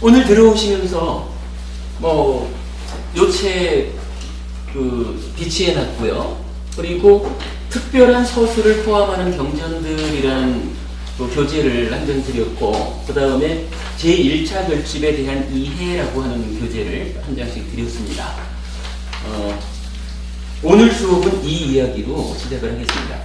오늘 들어오시면서 요책 비치해 놨고요. 그리고 특별한 서술을 포함하는 경전들이라는 교재를 한 권 드렸고, 그 다음에 제1차 결집에 대한 이해라고 하는 교재를 한 장씩 드렸습니다. 오늘 수업은 이 이야기로 시작을 하겠습니다.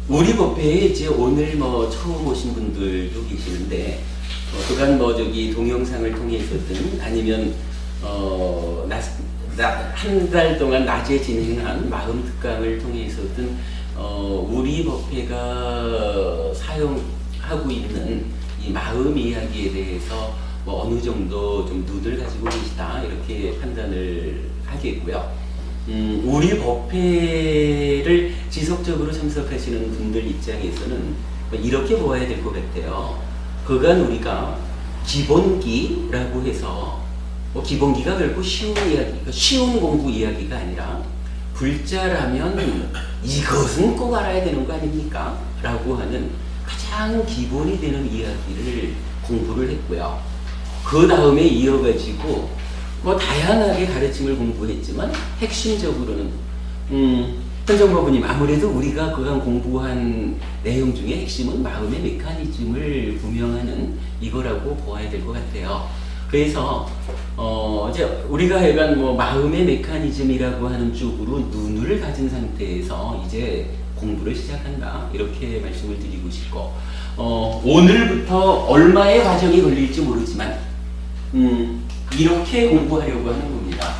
우리 법회에 이제 오늘 처음 오신 분들도 계시는데, 그간 동영상을 통해서든 아니면 한 달 동안 낮에 진행한 마음 특강을 통해서든 우리 법회가 사용하고 있는 이 마음 이야기에 대해서 어느 정도 좀 눈을 가지고 계시다, 이렇게 판단을 하겠고요. 우리 법회를 지속적으로 참석하시는 분들 입장에서는 이렇게 보아야 될 것 같아요. 그간 우리가 기본기라고 해서 기본기가 결코 쉬운 이야기, 쉬운 공부 이야기가 아니라 불자라면 이것은 꼭 알아야 되는 거 아닙니까? 라고 하는 가장 기본이 되는 이야기를 공부를 했고요. 그 다음에 이어가지고 다양하게 가르침을 공부했지만 핵심적으로는 현정법부님, 아무래도 우리가 그간 공부한 내용 중에 핵심은 마음의 메커니즘을 구명하는 이거라고 보아야 될 것 같아요. 그래서 이제 우리가 약간 마음의 메커니즘이라고 하는 쪽으로 눈을 가진 상태에서 이제 공부를 시작한다, 이렇게 말씀을 드리고 싶고, 오늘부터 얼마의 과정이 걸릴지 모르지만 이렇게 공부하려고 하는 겁니다.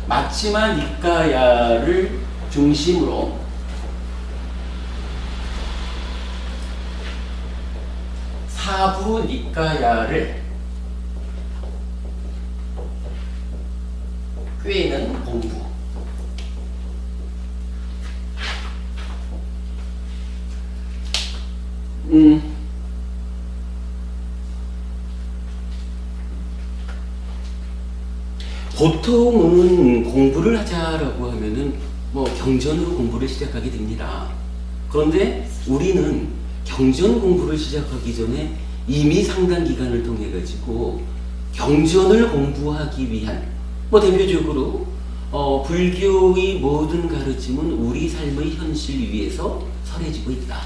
마치마 니까야를 중심으로 사부 니까야를 꿰는 공부. 보통은 공부를 하자라고 하면은 경전으로 공부를 시작하게 됩니다. 그런데 우리는 경전 공부를 시작하기 전에 이미 상당 기간을 통해 가지고 경전을 공부하기 위한, 대표적으로 불교의 모든 가르침은 우리 삶의 현실 위에서 설해지고 있다.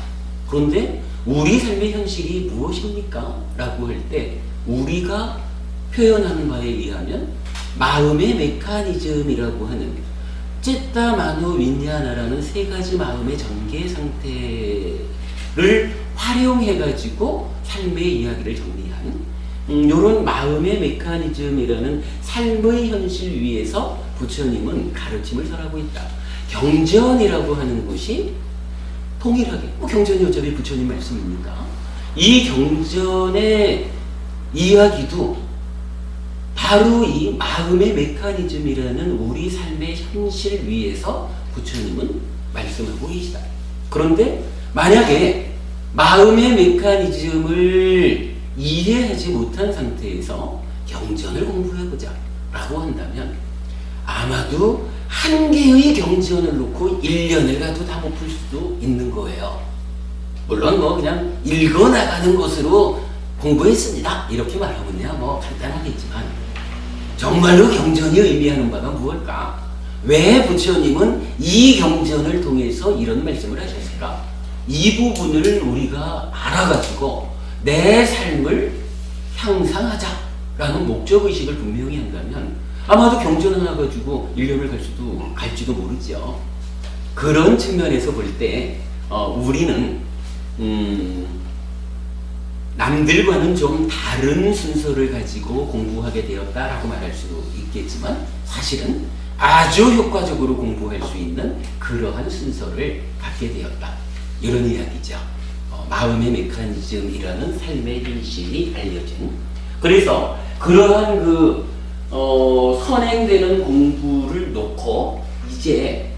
그런데 우리 삶의 현실이 무엇입니까? 라고 할 때 우리가 표현하는 바에 의하면 마음의 메커니즘이라고 하는 찌따 마노 윈냐나라는 세 가지 마음의 전개 상태를 활용해 가지고 삶의 이야기를 정리한 이런 마음의 메커니즘이라는 삶의 현실 위에서 부처님은 가르침을 설하고 있다. 경전이라고 하는 것이 동일하게, 경전이 어차피 부처님 말씀입니까? 이 경전의 이야기도 바로 이 마음의 메커니즘이라는 우리 삶의 현실 위에서 부처님은 말씀하고 계시다. 그런데 만약에 마음의 메커니즘을 이해하지 못한 상태에서 경전을 공부해보자 라고 한다면 아마도 한 개의 경전을 놓고 1년을 가도 다 못 풀 수도 있는 거예요. 물론 그냥 읽어나가는 것으로 공부했습니다, 이렇게 말하면야 간단하겠지만, 정말로 경전이 의미하는 바가 무엇일까? 왜 부처님은 이 경전을 통해서 이런 말씀을 하셨을까? 이 부분을 우리가 알아가지고 내 삶을 향상하자라는 목적의식을 분명히 한다면 아마도 경전 하나 가지고 1년을 갈지도 모르죠. 그런 측면에서 볼 때 우리는 남들과는 좀 다른 순서를 가지고 공부하게 되었다라고 말할 수 있겠지만, 사실은 아주 효과적으로 공부할 수 있는 그러한 순서를 갖게 되었다, 이런 이야기죠. 마음의 메커니즘이라는 삶의 현실이 알려진. 그래서 그러한 선행되는 공부를 놓고 이제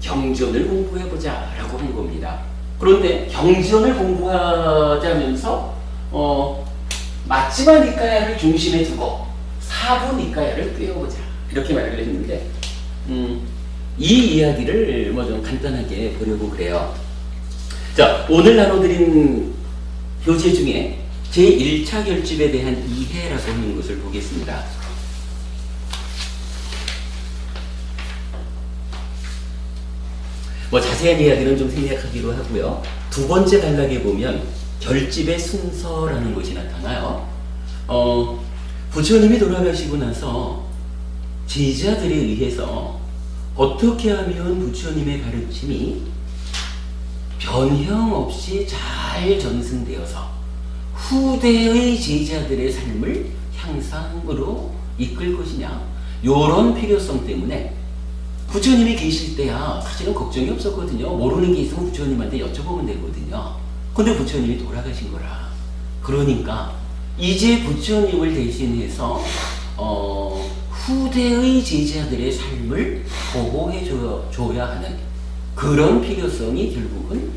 경전을 공부해보자 라고 한 겁니다. 그런데 경전을 공부하자면서 마지막 니까야를 중심에 두고 사부 니까야를 꿰어보자 이렇게 말을 했는데 이 이야기를 뭐 좀 간단하게 보려고 그래요. 자, 오늘 나눠드린 교재 중에 제1차 결집에 대한 이해라고 하는 것을 보겠습니다. 뭐 자세한 이야기는 좀 생략하기로 하고요. 두 번째 단락에 보면 결집의 순서라는 것이 나타나요. 부처님이 돌아가시고 나서 제자들에 의해서 어떻게 하면 부처님의 가르침이 변형 없이 잘 전승되어서 후대의 제자들의 삶을 향상으로 이끌 것이냐, 요런 필요성 때문에 부처님이 계실 때야 사실은 걱정이 없었거든요. 모르는 게 있으면 부처님한테 여쭤보면 되거든요. 근데 부처님이 돌아가신 거라. 그러니까 이제 부처님을 대신해서 후대의 제자들의 삶을 보호해 줘야 하는 그런 필요성이 결국은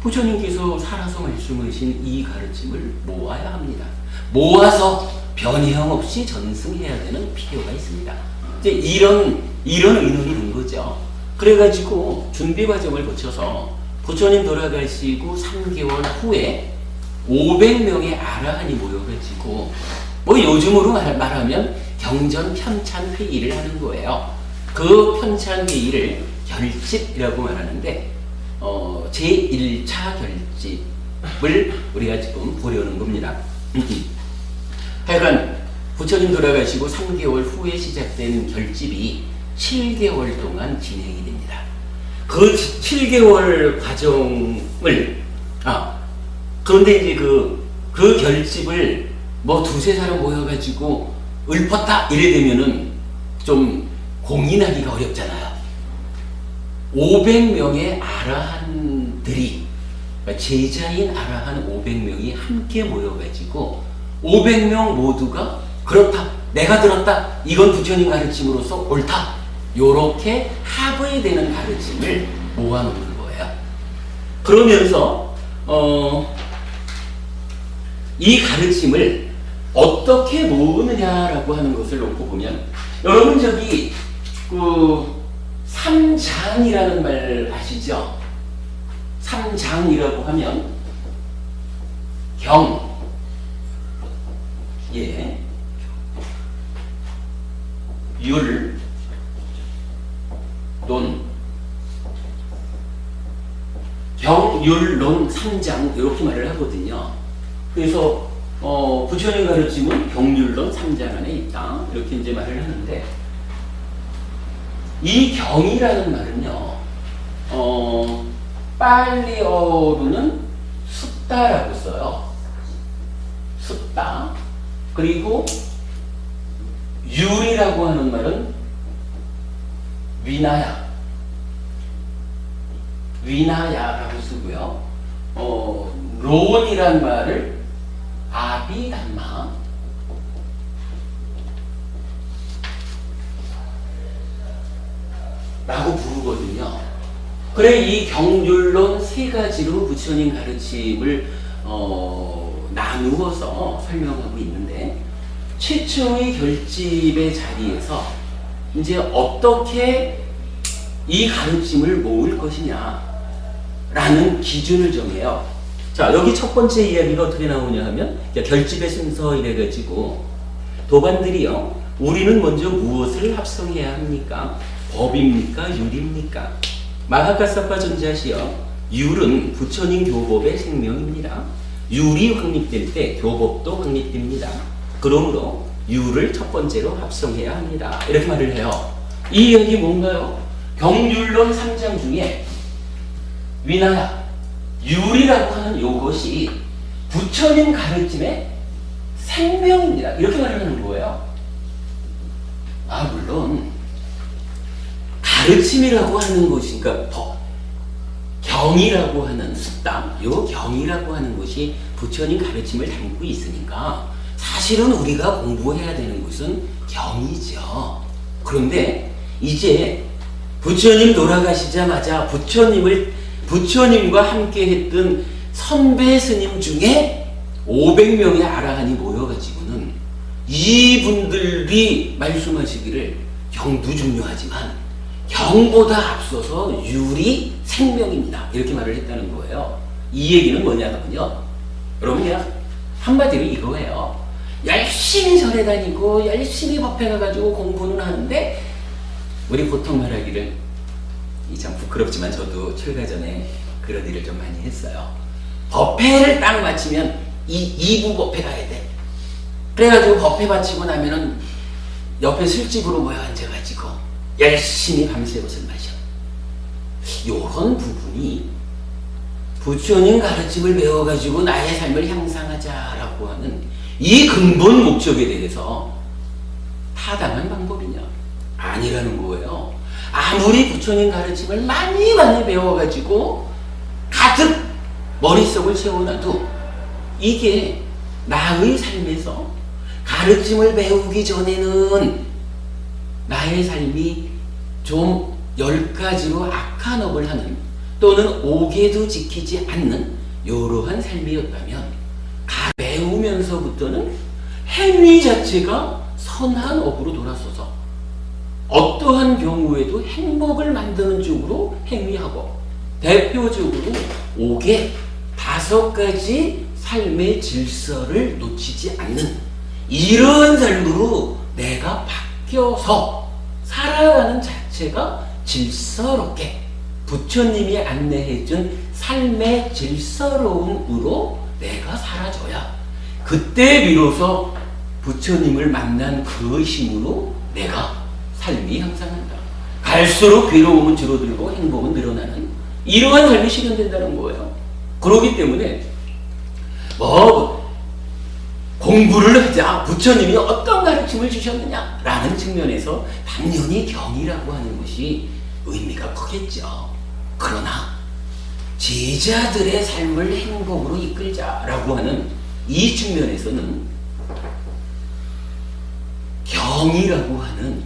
부처님께서 살아서 말씀하신 이 가르침을 모아야 합니다. 모아서 변형 없이 전승해야 되는 필요가 있습니다. 이제 이런 의논이 된 거죠. 그래가지고 준비 과정을 거쳐서 부처님 돌아가시고 3개월 후에 500명의 아라한이 모여가지고 뭐 요즘으로 말하면 경전 편찬 회의를 하는 거예요. 그 편찬 회의를 결집이라고 말하는데 제1차 결집을 우리가 지금 보려는 겁니다. 하여간 부처님 돌아가시고 3개월 후에 시작된 결집이 7개월 동안 진행이 됩니다. 그 7개월 과정을 그런데 이제 그 결집을 뭐 두세 사람 모여가지고 읊었다 이래 되면은 좀 공인하기가 어렵잖아요. 500명의 아라한들이, 그러니까 제자인 아라한 500명이 함께 모여가지고 500명 모두가 그렇다, 내가 들었다, 이건 부처님 가르침으로서 옳다, 요렇게 합의되는 가르침을 모아놓는 거예요. 그러면서 이 가르침을 어떻게 모으느냐라고 하는 것을 놓고 보면, 여러분 저기 삼장이라는 말 아시죠? 삼장이라고 하면 경, 율, 논, 경, 율, 논, 삼장 이렇게 말을 하거든요. 그래서 부처님 가르침은 경률론 3장 안에 있다 이렇게 이제 말을 하는데, 이 경이라는 말은요 빨리어로는 숫다라고 써요. 숫다. 그리고 율이라고 하는 말은 위나야라고 쓰고요. 론이란 말을 아비담마, 라고 부르거든요. 그래, 이 경률론 세 가지로 부처님 가르침을 나누어서 설명하고 있는데, 최초의 결집의 자리에서 이제 어떻게 이 가르침을 모을 것이냐 라는 기준을 정해요. 자, 여기 첫 번째 이야기가 어떻게 나오냐 하면, 결집의 순서 이래가지고 도반들이요, 우리는 먼저 무엇을 합성해야 합니까? 법입니까? 율입니까? 마하카사파 전자시여, 율은 부처님 교법의 생명입니다. 율이 확립될 때 교법도 확립됩니다. 그러므로 율을 첫 번째로 합성해야 합니다. 이렇게 말을 해요. 이 이야기 뭔가요? 경율론 3장 중에 위나야, 율이라고 하는 요것이 부처님 가르침의 생명입니다. 이렇게 말을 하는 거예요. 물론 가르침이라고 하는 것이, 그러니까 경이라고 하는 숫담, 요 경이라고 하는 것이 부처님 가르침을 담고 있으니까 사실은 우리가 공부해야 되는 것은 경이죠. 그런데 이제 부처님 돌아가시자마자 부처님을 부처님과 함께 했던 선배 스님 중에 500명의 아라한이 모여가지고는 이분들이 말씀하시기를 경도 중요하지만 경보다 앞서서 유리 생명입니다. 이렇게 말을 했다는 거예요. 이 얘기는 뭐냐면요. 여러분 그냥 한마디로 이거예요. 열심히 절에 다니고 열심히 법회 가가지고 공부는 하는데 우리 보통 말하기를 참 부끄럽지만 저도 출가 전에 그런 일을 좀 많이 했어요. 법회를 딱 마치면 2부 법회 가야 돼. 그래가지고 법회 마치고 나면은 옆에 술집으로 모여 앉아가지고 열심히 밤새 옷을 마셔. 요런 부분이 부처님 가르침을 배워가지고 나의 삶을 향상하자라고 하는 이 근본 목적에 대해서 타당한 방법이냐? 아니라는 거예요. 아무리 부처님 가르침을 많이 배워가지고 가득 머릿속을 채워놔도 이게 나의 삶에서 가르침을 배우기 전에는 나의 삶이 좀 10가지로 악한 업을 하는 또는 오개도 지키지 않는 이러한 삶이었다면 배우면서부터는 행위 자체가 선한 업으로 돌아서서 어떠한 경우에도 행복을 만드는 쪽으로 행위하고 대표적으로 5개 5가지 삶의 질서를 놓치지 않는 이런 삶으로 내가 바뀌어서 살아가는 자체가 질서롭게 부처님이 안내해준 삶의 질서로움으로 내가 사라져야 그때 비로소 부처님을 만난 그 힘으로 내가 삶이 향상한다. 갈수록 괴로움은 줄어들고 행복은 늘어나는 이러한 삶이 실현된다는 거예요. 그렇기 때문에 공부를 하자 부처님이 어떤 가르침을 주셨느냐라는 측면에서 당연히 경이라고 하는 것이 의미가 크겠죠. 그러나 제자들의 삶을 행복으로 이끌자라고 하는 이 측면에서는 경이라고 하는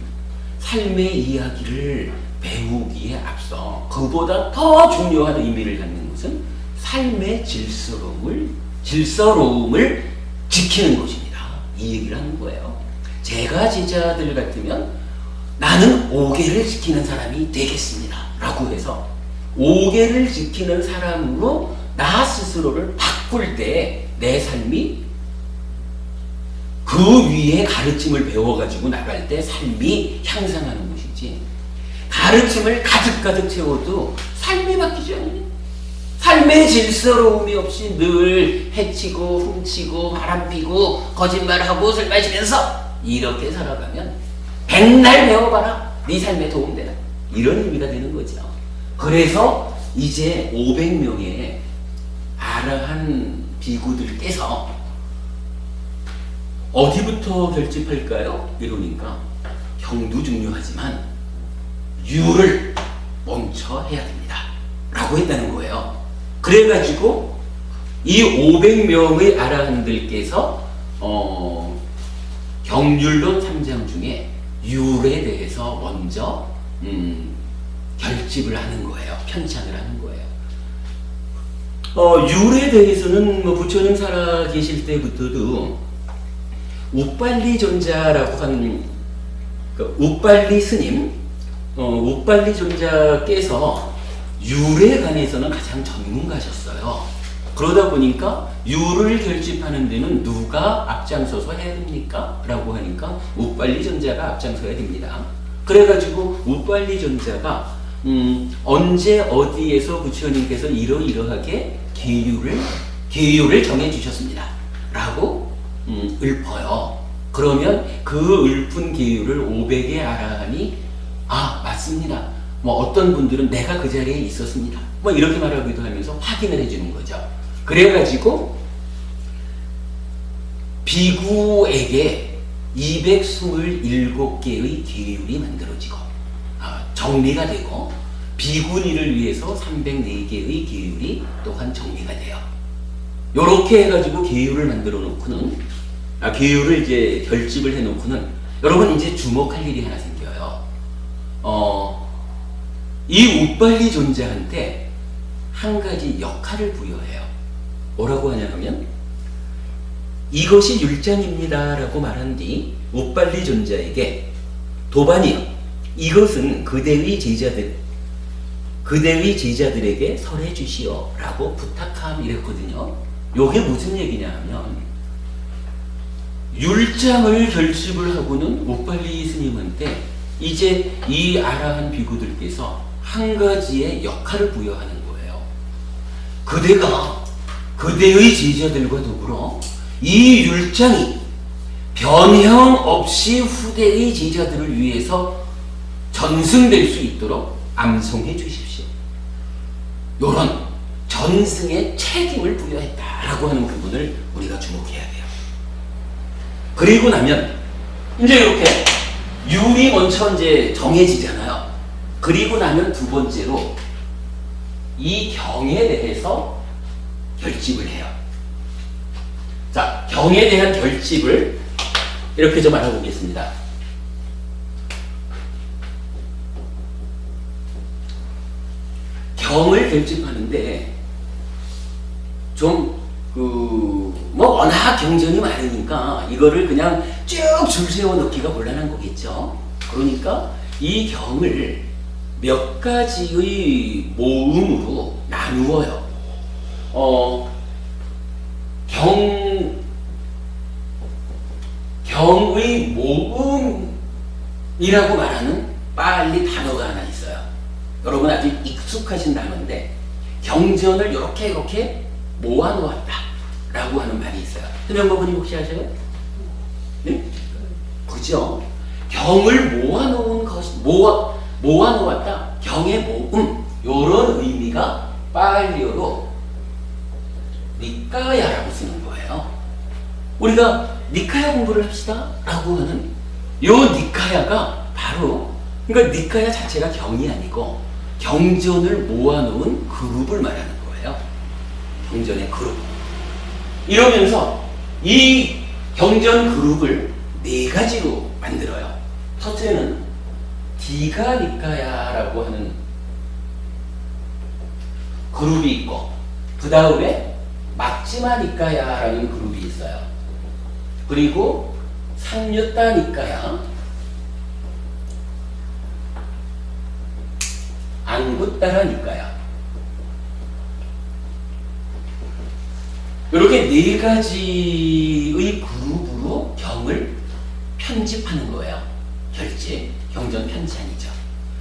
삶의 이야기를 배우기에 앞서 그보다 더 중요한 의미를 갖는 것은 삶의 질서로움을 지키는 것입니다. 이 얘기를 하는 거예요. 제가 제자들 같으면 나는 5개를 지키는 사람이 되겠습니다. 라고 해서 5개를 지키는 사람으로 나 스스로를 바꿀 때 내 삶이 그 위에 가르침을 배워가지고 나갈 때 삶이 향상하는 것이지 가르침을 가득가득 채워도 삶이 바뀌지 않으니 삶의 질서로움이 없이 늘 해치고 훔치고 바람피고 거짓말하고 술 마시면서 이렇게 살아가면 백날 배워봐라 네 삶에 도움되라 이런 의미가 되는 거죠. 그래서 이제 500명의 아라한 비구들께서 어디부터 결집할까요? 이러니까 경도 중요하지만 유를 먼저 해야 됩니다 라고 했다는 거예요. 그래가지고 이 500명의 아라한들께서 경률론 3장 중에 유에 대해서 먼저 결집을 하는 거예요. 편찬을 하는 거예요. 율에 대해서는 부처님 살아 계실 때부터도 우빨리 존자라고 하는 우빨리 스님, 우빨리 존자께서 율에 관해서는 가장 전문가셨어요. 그러다 보니까 율을 결집하는 데는 누가 앞장서서 해야 됩니까? 라고 하니까 우빨리 존자가 앞장서야 됩니다. 그래가지고 우빨리 존자가 언제 어디에서 부처님께서 이러이러하게 계율을 정해 주셨습니다. 라고 읊어요. 그러면 그 읊은 계율을 500의 아라한이 맞습니다. 어떤 분들은 내가 그 자리에 있었습니다. 이렇게 말하기도 하면서 확인을 해주는 거죠. 그래가지고 비구에게 227개의 계율이 만들어지고 정리가 되고 비구니를 위해서 304개의 계율이 또한 정리가 돼요. 요렇게 해가지고 계율을 만들어 놓고는 계율을 이제 결집을 해 놓고는 여러분 이제 주목할 일이 하나 생겨요. 이 우빨리 존자한테 한 가지 역할을 부여해요. 뭐라고 하냐 하면 이것이 율장입니다 라고 말한 뒤 우빨리 존자에게 도반이여 이것은 그대의 제자들에게 설해 주시오 라고 부탁함 이랬거든요. 요게 무슨 얘기냐 하면 율장을 결집을 하고는 우빨리 스님한테 이제 이 아라한 비구들께서 한 가지의 역할을 부여하는 거예요. 그대가 그대의 제자들과 더불어 이 율장이 변형 없이 후대의 제자들을 위해서 전승될 수 있도록 암송해 주십시오. 요런 전승의 책임을 부여했다라고 하는 부분을 우리가 주목해야 돼요. 그리고 나면 이제 이렇게 율이 먼저 이제 정해지잖아요. 그리고 나면 두 번째로 이 경에 대해서 결집을 해요. 자, 경에 대한 결집을 이렇게 좀 알아보겠습니다. 경을 결집하는데 좀 워낙 경전이 많으니까 이거를 그냥 쭉 줄 세워 넣기가 곤란한 거겠죠. 그러니까 이 경을 몇 가지의 모음으로 나누어요. 경의 모음이라고 말하는 빨리 단어가 하나 있어요. 여러분 아주 익숙하신 단어인데 경전을 이렇게 모아놓았다 라고 하는 말이 있어요. 현명법원님 혹시 아세요? 네? 그죠? 경을 모아놓았다. 경의 모음 요런 의미가 빨리어로 니까야라고 쓰는 거예요. 우리가 니까야 공부를 합시다 라고 하는 요 니까야가 바로 그러니까 니까야 자체가 경이 아니고 경전을 모아놓은 그룹을 말하는 거예요. 경전의 그룹. 이러면서 이 경전 그룹을 네 가지로 만들어요. 첫째는 디가 니까야라고 하는 그룹이 있고 그 다음에 막지마 니까야라는 그룹이 있어요. 그리고 삼류따 니까야, 안구따라 니까야 이렇게 네 가지의 그룹으로 경을 편집하는 거예요. 결집, 경전 편찬이죠.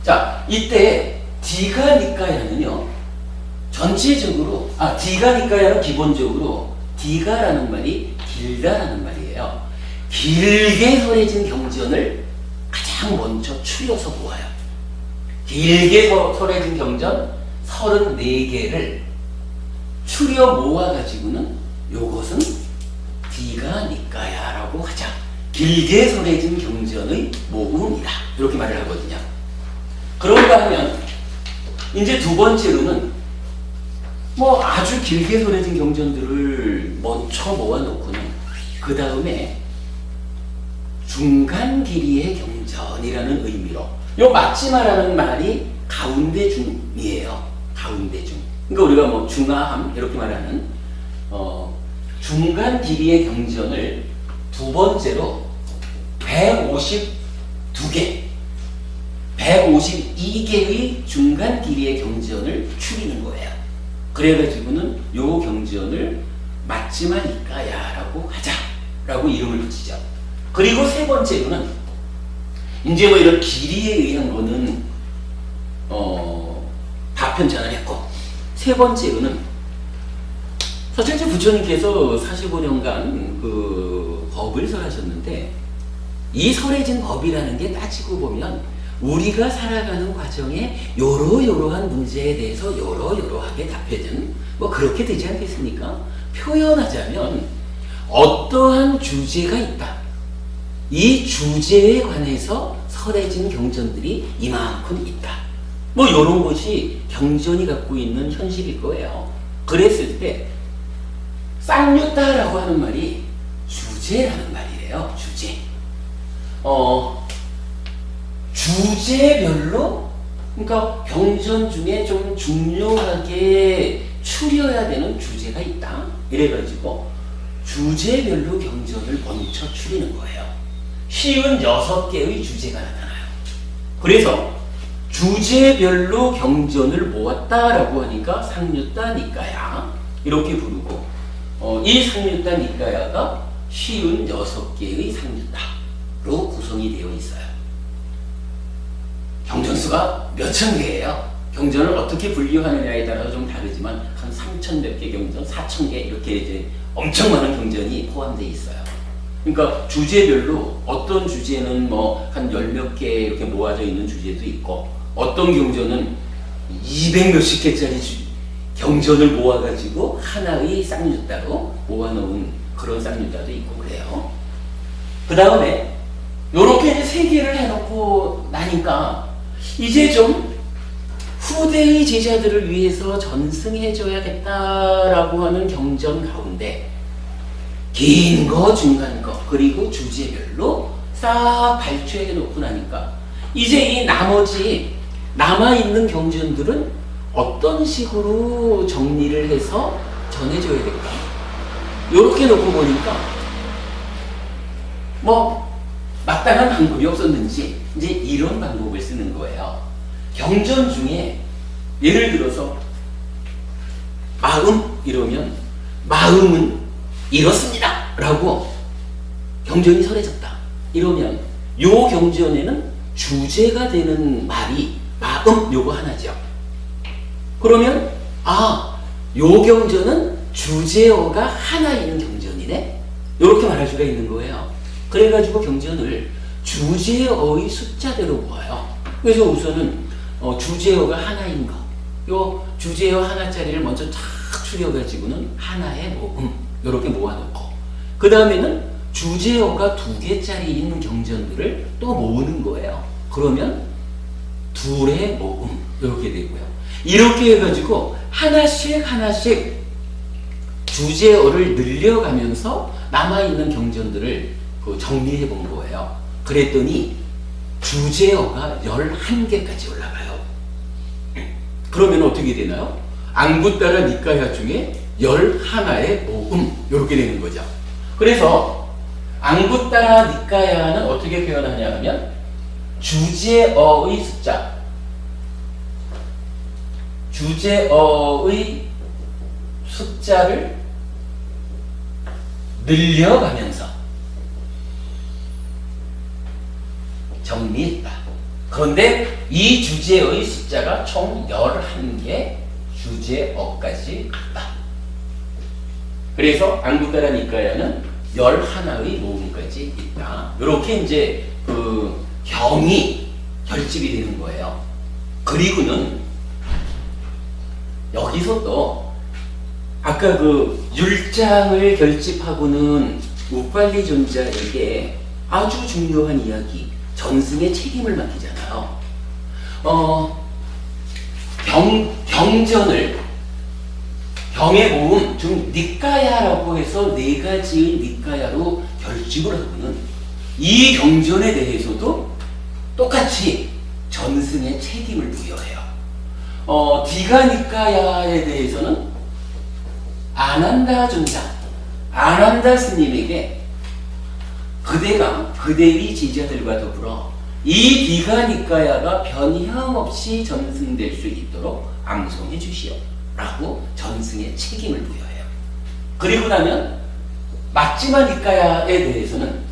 자, 이때 디가 니까야는요 전체적으로 디가 니까야는 기본적으로 디가라는 말이 길다라는 말이에요. 길게 설해진 경전을 가장 먼저 추려서 모아요. 길게 설해진 경전 34개를 추려 모아가지고는 요것은 디가 니까야라고 하자. 길게 설해진 경전의 모음이다. 이렇게 말을 하거든요. 그런가 하면 이제 두 번째로는 아주 길게 설해진 경전들을 먼저 모아놓고는 그 다음에 중간 길이의 경전이라는 의미로 요 막지마라는 말이 가운데 중이에요. 가운데 중. 그러니까 우리가 중하함 이렇게 말하는 중간 길이의 경전을 두 번째로 152개 152개의 중간 길이의 경전을 추리는 거예요. 그래가지고는 요 경전을 막지마 니까야라고 하자라고 이름을 붙이죠. 그리고 세 번째로는 이제 이런 길이에 의한 거는 다 편찬을 했고 세 번째로는 서천지 부처님께서 45년간 그 법을 설하셨는데 이 설해진 법이라는 게 따지고 보면 우리가 살아가는 과정에 요러요러한 문제에 대해서 요러요러하게 답해준 그렇게 되지 않겠습니까? 표현하자면 어떠한 주제가 있다. 이 주제에 관해서 설해진 경전들이 이만큼 있다. 요런 것이 경전이 갖고 있는 현실일 거예요. 그랬을 때 쌍류따라고 하는 말이 주제라는 말이래요. 주제. 주제별로 그러니까 경전 중에 좀 중요하게 추려야 되는 주제가 있다. 이래가지고 주제별로 경전을 먼저 추리는 거예요. 56개의 주제가 나타나요. 그래서 주제별로 경전을 모았다라고 하니까 상류따 니까야 이렇게 부르고, 이 상류따 니까야가 56개의 상류따로 구성이 되어 있어요. 경전수가 몇천 개예요. 경전을 어떻게 분류하느냐에 따라서 좀 다르지만 한 3천 몇 개 경전, 4천 개 이렇게 이제 엄청 많은 경전이 포함되어 있어요. 그러니까 주제별로 어떤 주제는 뭐 한 열 몇 개 이렇게 모아져 있는 주제도 있고, 어떤 경전은 200 몇십 개짜리 경전을 모아가지고 하나의 쌍유따로 모아놓은 그런 쌍유따도 있고 그래요. 그 다음에 요렇게 이제 세 개를 해놓고 나니까 이제 좀 후대의 제자들을 위해서 전승해줘야겠다라고 하는 경전 가운데 긴 거, 중간 거, 그리고 주제별로 싹 발췌해 놓고 나니까 이제 이 나머지 남아있는 경전들은 어떤 식으로 정리를 해서 전해줘야 될까? 요렇게 놓고 보니까 뭐 마땅한 방법이 없었는지 이제 이런 방법을 쓰는 거예요. 경전 중에 예를 들어서 마음 이러면 마음은 이렇습니다 라고 경전이 설해졌다 이러면 요 경전에는 주제가 되는 말이 마음 요거 하나죠. 그러면 요 경전은 주제어가 하나 있는 경전이네 이렇게 말할 수가 있는 거예요. 그래가지고 경전을 주제어의 숫자대로 모아요. 그래서 우선은 주제어가 하나인 거, 요 주제어 하나짜리를 먼저 쫙 추려가지고는 하나의 모음 이렇게 모아놓고, 그 다음에는 주제어가 2개짜리 있는 경전들을 또 모으는 거예요. 그러면 둘의 모음 이렇게 되고요. 이렇게 해가지고 하나씩 주제어를 늘려가면서 남아있는 경전들을 정리해 본 거예요. 그랬더니 주제어가 11개까지 올라가요. 그러면 어떻게 되나요? 앙구따라 니까야 중에 11의 모음 이렇게 되는 거죠. 그래서 앙구따라 니까야는 어떻게 표현하냐 하면 주제어의 숫자, 주제어의 숫자를 늘려가면서 정리했다. 그런데 이 주제어의 숫자가 총 11개 주제어까지 갔다. 그래서 앙구따라 니까야는 11의 모음까지 있다. 이렇게 이제 그 경이 결집이 되는 거예요. 그리고는 여기서 또 아까 그 율장을 결집하고는 우빨리 존자에게 아주 중요한 이야기, 전승의 책임을 맡기잖아요. 경전을 경의 모음, 즉 니까야라고 해서 4가지의 니까야로 결집을 하고는 이 경전에 대해서도 똑같이 전승의 책임을 부여해요. 디가 니까야에 대해서는 아난다 존자, 아난다 스님에게 그대가 그대의 제자들과 더불어 이 디가 니까야가 변형없이 전승될 수 있도록 앙송해 주시오 라고 전승의 책임을 부여해요. 그리고 나면 막지마 니까야에 대해서는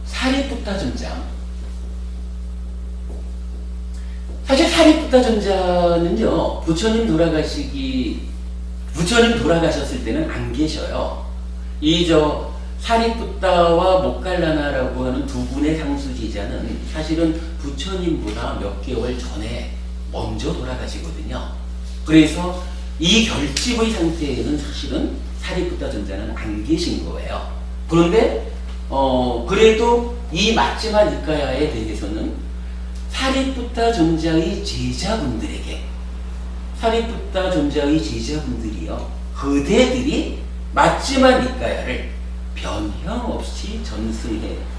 사리푸타 존자, 사실 사리푸타 존자는요 부처님 돌아가셨을 때는 안 계셔요. 사리푸타와 모칼라나라고 하는 두 분의 상수제자는 사실은 부처님보다 몇 개월 전에 먼저 돌아가시거든요. 그래서 이 결집의 상태에는 사실은 사리푸타 존자는 안 계신 거예요. 그런데 그래도 이 마지마 니까야에 대해서는 사리푸타 존자의 제자분들이요 그대들이 마지마 니까야를 변형없이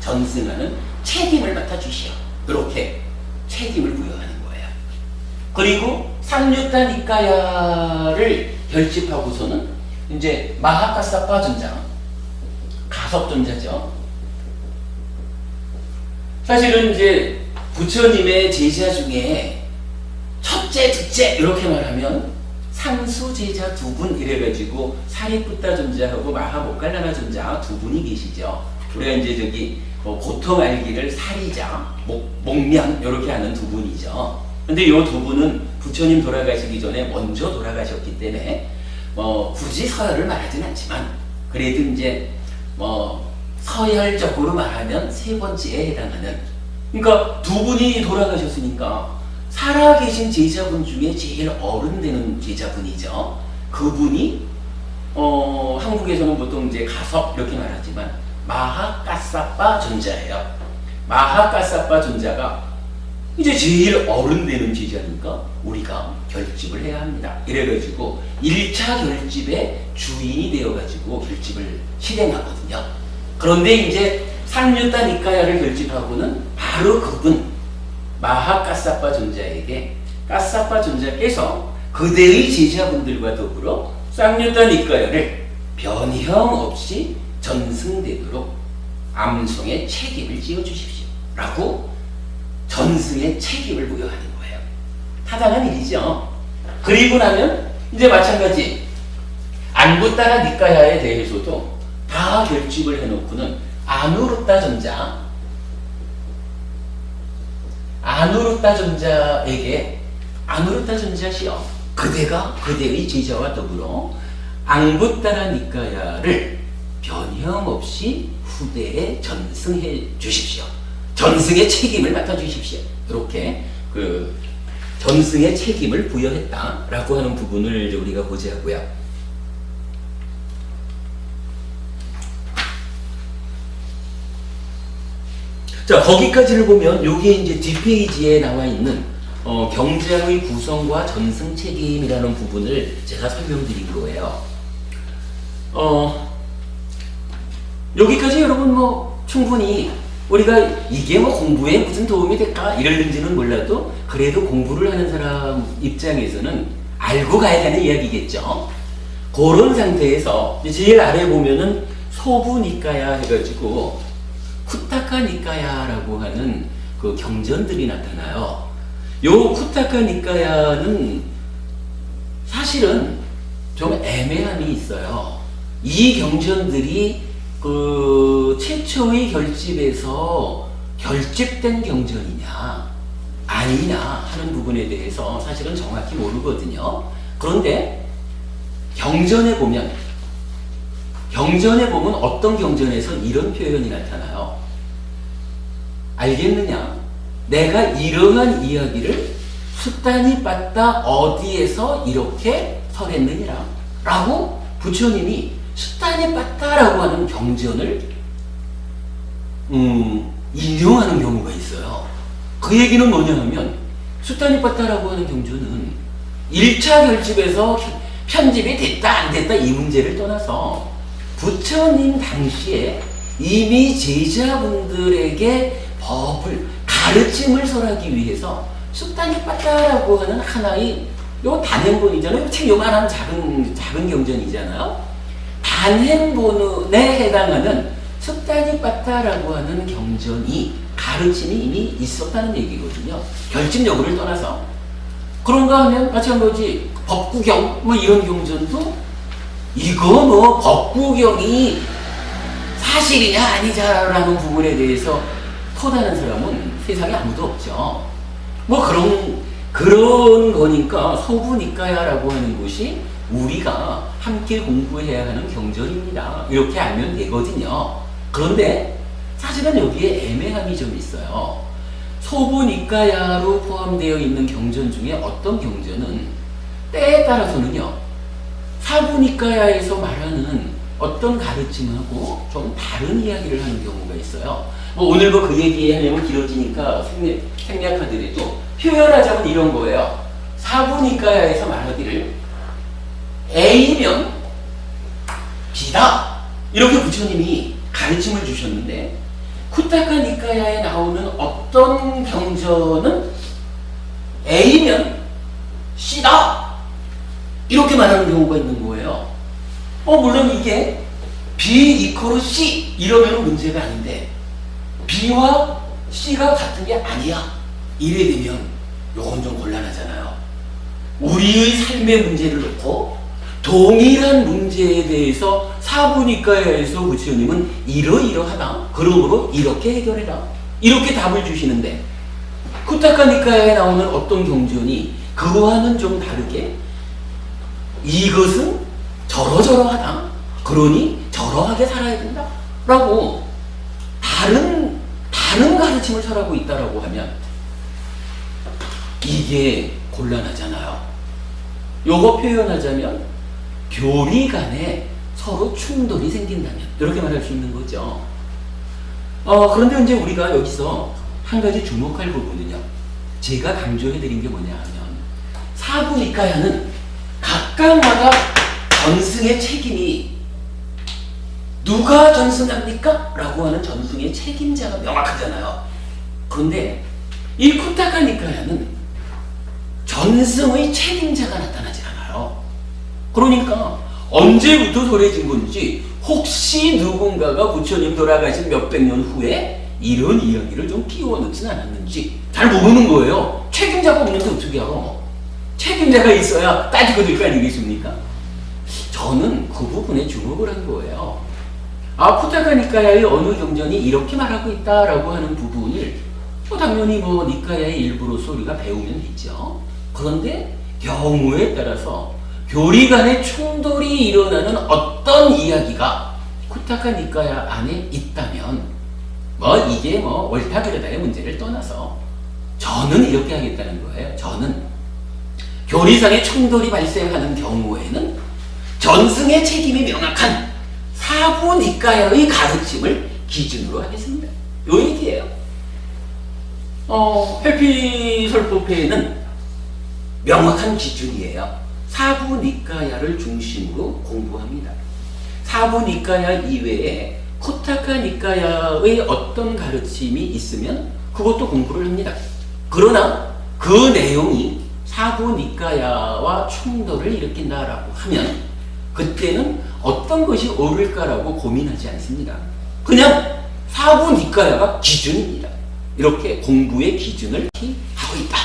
전승하는 책임을 맡아주시오. 이렇게 책임을 부여하는 거예요. 그리고 상류타 니까야를 결집하고서는 이제 마하카사파 존자, 가섭 존자죠. 사실은 이제 부처님의 제자 중에 첫째, 둘째 이렇게 말하면 상수 제자 두 분 이래가지고 사리푸타 존자하고 마하모칼라나 존자 두 분이 계시죠. 우리가 이제 저기 고통 알기를 사리자, 목면 이렇게 하는 두 분이죠. 근데 이 두 분은 부처님 돌아가시기 전에 먼저 돌아가셨기 때문에 굳이 서열을 말하진 않지만 그래도 이제 서열적으로 말하면 세 번째에 해당하는, 그러니까 두 분이 돌아가셨으니까 살아계신 제자분 중에 제일 어른 되는 제자분이죠. 그분이 한국에서는 보통 이제 가섭 이렇게 말하지만 마하카사파 존자예요. 마하카사파 존자가 이제 제일 어른 되는 제자니까 우리가 결집을 해야 합니다. 이래가지고 1차 결집의 주인이 되어가지고 결집을 실행하거든요. 그런데 이제 상류타 니까야를 결집하고는 바로 그분 마하카사파 존자에게 카사파 존자께서 그대의 제자분들과 더불어 쌍류타 니까야를 변형 없이 전승되도록 암송의 책임을 지어주십시오 라고 전승의 책임을 부여하는 거예요. 타당한 일이죠. 그리고 나면 이제 마찬가지 안부따라 니까야에 대해서도 다 결집을 해놓고는 아누르타 존자에게 아누르타 존자시여 그대가 그대의 제자와 더불어 앙부따라 니까야를 변형 없이 후대에 전승해 주십시오. 전승의 책임을 맡아주십시오. 이렇게 그 전승의 책임을 부여했다라고 하는 부분을 우리가 보자고요. 자, 거기까지를 보면 요게 이제 뒷페이지에 나와 있는 경장의 구성과 전승 책임이라는 부분을 제가 설명드린 거예요. 여기까지 여러분 충분히 우리가 이게 공부에 무슨 도움이 될까 이럴는지는 몰라도 그래도 공부를 하는 사람 입장에서는 알고 가야 되는 이야기겠죠. 그런 상태에서 제일 아래 보면은 소부니까야 해가지고 쿠타카 니까야라고 하는 그 경전들이 나타나요. 요 쿠타카 니까야는 사실은 좀 애매함이 있어요. 이 경전들이 그 최초의 결집에서 결집된 경전이냐 아니냐 하는 부분에 대해서 사실은 정확히 모르거든요. 그런데 경전에 보면 어떤 경전에서 이런 표현이 나타나요. 알겠느냐? 내가 이러한 이야기를 수타니빠따 어디에서 이렇게 설했느니라 라고 부처님이 수타니빠따라고 하는 경전을 인용하는 경우가 있어요. 그 얘기는 뭐냐 하면 수타니빠따라고 하는 경전은 1차 결집에서 편집이 됐다 안 됐다 이 문제를 떠나서 부처님 당시에 이미 제자분들에게 법을 가르침을 설하기 위해서 수타니빠따라고 하는 하나의 요 단행본이잖아요. 책 요만한 작은 경전이잖아요. 단행본에 해당하는 수타니빠따라고 하는 경전이 가르침이 이미 있었다는 얘기거든요. 결집 여부를 떠나서. 그런가 하면 마찬가지 법구경 이런 경전도 이거 법구경이 사실이냐 아니냐라는 부분에 대해서 토다는 사람은 세상에 아무도 없죠. 그런 거니까 소부니까야라고 하는 것이 우리가 함께 공부해야 하는 경전입니다. 이렇게 알면 되거든요. 그런데 사실은 여기에 애매함이 좀 있어요. 소부니까야로 포함되어 있는 경전 중에 어떤 경전은 때에 따라서는요 사부니까야에서 말하는 어떤 가르침하고 좀 다른 이야기를 하는 경우가 있어요. 오늘 그 얘기 하려면 길어지니까 생략하더라도 표현하자면 이런 거예요. 사부니까야에서 말하기를 A면 B다 이렇게 부처님이 가르침을 주셨는데 쿠타카 니까야에 나오는 어떤 경전은 A면 C다! 이렇게 말하는 경우가 있는 거예요. 물론 이게 B 이퀄 C 이러면 문제가 아닌데 B와 C가 같은 게 아니야. 이래 되면 요건 좀 곤란하잖아요. 우리의 삶의 문제를 놓고 동일한 문제에 대해서 사부니까야에서 부처님은 이러이러하다. 그러므로 이렇게 해결해라. 이렇게 답을 주시는데 쿠타카니카야에 나오는 어떤 경전이 그와는 좀 다르게 이것은 저러저러하다. 그러니 저러하게 살아야 된다. 라고 다른 가르침을 설하고 있다라고 하면 이게 곤란하잖아요. 요거 표현하자면 교리 간에 서로 충돌이 생긴다면 이렇게 말할 수 있는 거죠. 그런데 이제 우리가 여기서 한 가지 주목할 부분은요. 제가 강조해드린 게 뭐냐 하면 사부니까야는 각각마다 전승의 책임이 누가 전승합니까? 라고 하는 전승의 책임자가 명확하잖아요. 그런데 이 쿠타카니카야는 전승의 책임자가 나타나지 않아요. 그러니까 언제부터 소래진 건지 혹시 누군가가 부처님 돌아가신 몇백 년 후에 이런 이야기를 좀 끼워 넣진 않았는지 잘 모르는 거예요. 책임자가 없는데 어떻게 알아? 책임자가 있어야 따지고 될 거 아니겠습니까? 저는 그 부분에 주목을 한 거예요. 쿠타카니카야의 어느 경전이 이렇게 말하고 있다라고 하는 부분을 당연히 니카야의 일부로서 우리가 배우면 되죠. 그런데 경우에 따라서 교리 간의 충돌이 일어나는 어떤 이야기가 쿠타카니카야 안에 있다면 이게 옳다 그르다의 문제를 떠나서 저는 이렇게 하겠다는 거예요. 저는 교리상의 충돌이 발생하는 경우에는 전승의 책임이 명확한 사부니까야의 가르침을 기준으로 하겠습니다. 요 얘기예요. 회피설법회는 명확한 기준이에요. 사부니까야를 중심으로 공부합니다. 사부니까야 이외에 쿠타카니까야의 어떤 가르침이 있으면 그것도 공부를 합니다. 그러나 그 내용이 사부니까야와 충돌을 일으킨다라고 하면 그때는 어떤 것이 옳을까라고 고민하지 않습니다. 그냥 사부니까야가 기준입니다. 이렇게 공부의 기준을 하고 있다.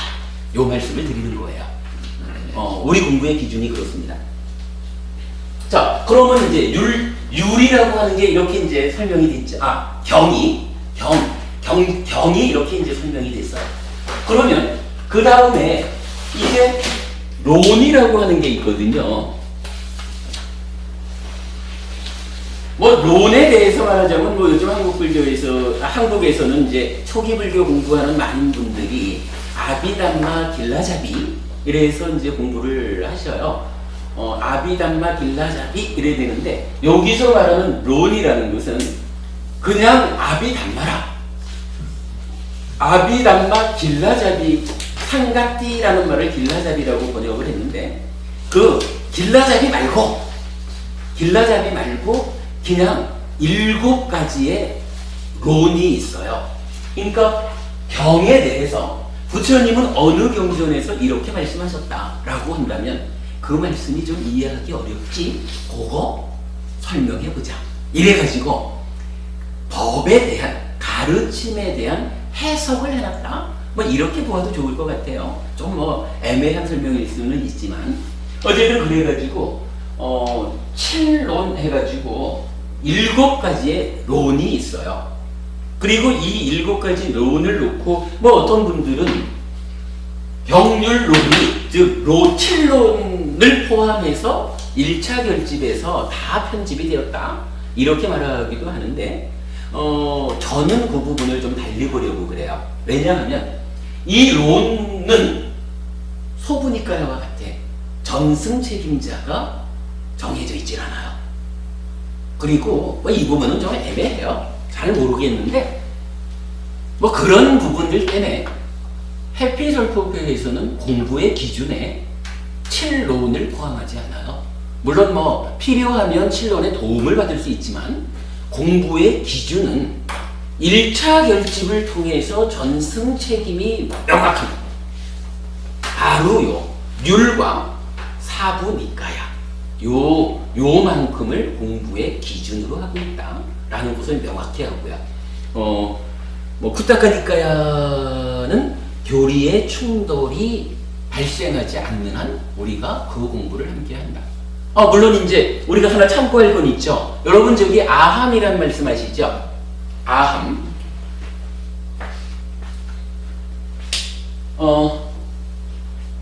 요 말씀을 드리는 거예요. 우리 공부의 기준이 그렇습니다. 자, 그러면 이제 율이라고 하는 게 이렇게 이제 설명이 됐죠. 경이 이렇게 이제 설명이 됐어요. 그러면 그 다음에 이게 론이라고 하는 게 있거든요. 론에 대해서 말하자면 요즘 한국에서는 이제 초기 불교 공부하는 많은 분들이 아비담마 길라잡이 이래서 이제 공부를 하셔요. 아비담마 길라잡이 이래야 되는데 여기서 말하는 론이라는 것은 그냥 아비담마라. 아비담마 길라잡이 상가띠라는 말을 길라잡이라고 번역을 했는데 그 길라잡이 말고 그냥 7가지의 론이 있어요. 그러니까 경에 대해서 부처님은 어느 경전에서 이렇게 말씀하셨다라고 한다면 그 말씀이 좀 이해하기 어렵지? 그거 설명해보자. 이래가지고 법에 대한 가르침에 대한 해석을 해놨다. 이렇게 보아도 좋을 것 같아요. 좀 애매한 설명일 수는 있지만 어쨌든 그래가지고 7론 해가지고 7가지의 론이 있어요. 그리고 이 7가지 론을 놓고 어떤 분들은 병률론이 즉 7론을 포함해서 1차 결집에서 다 편집이 되었다. 이렇게 말하기도 하는데 저는 그 부분을 좀 달리 보려고 그래요. 왜냐하면 이 론은 소부니까야와 같아. 전승 책임자가 정해져 있질 않아요. 그리고 이 부분은 좀 애매해요. 잘 모르겠는데 그런 부분들 때문에 해피설법회에서는 공부의 기준에 7론을 포함하지 않아요. 물론 필요하면 7론의 도움을 받을 수 있지만 공부의 기준은 1차 결집을 통해서 전승 책임이 명확한 바로 율과 사부 니까야 요만큼을 공부의 기준으로 하고 있다라는 것을 명확히 하고요. 뭐 쿠타카 니까야는 교리의 충돌이 발생하지 않는 한 우리가 그 공부를 함께 한다. 물론 이제 우리가 하나 참고할 건 있죠. 여러분 저기 아함이라는 말씀 아시죠? 아함.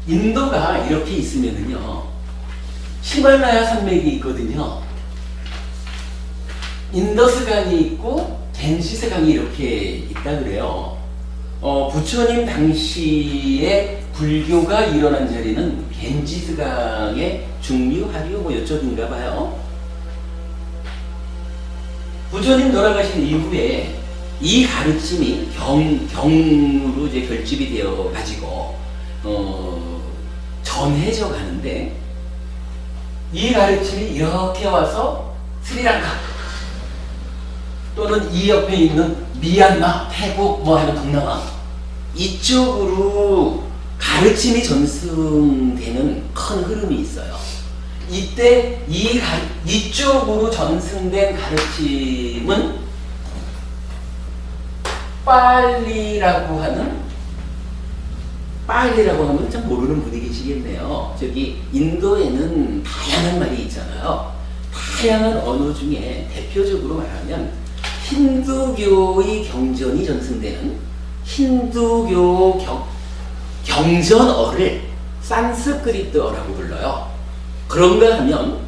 인도가 이렇게 있으면은요, 히말라야 산맥이 있거든요. 인더스강이 있고 겐지스강이 이렇게 있다 그래요. 부처님 당시에 불교가 일어난 자리는 겐지스강의 중류, 하류 뭐 이쪽인가 봐요. 부처님 돌아가신 이후에 이 가르침이 경으로 이제 결집이 되어 가지고 전해져 가는데, 이 가르침이 이렇게 와서 스리랑카 또는 이 옆에 있는 미얀마, 태국 뭐 하는 동남아 이쪽으로 가르침이 전승되는 큰 흐름이 있어요. 이때 이쪽으로 전승된 가르침은 빨리라고 하면 참 모르는 분이 계시겠네요. 저기 인도에는 다양한 말이 있잖아요. 다양한 언어 중에 대표적으로 말하면 힌두교의 경전이 전승되는 힌두교 경전어를 산스크리트어라고 불러요. 그런가 하면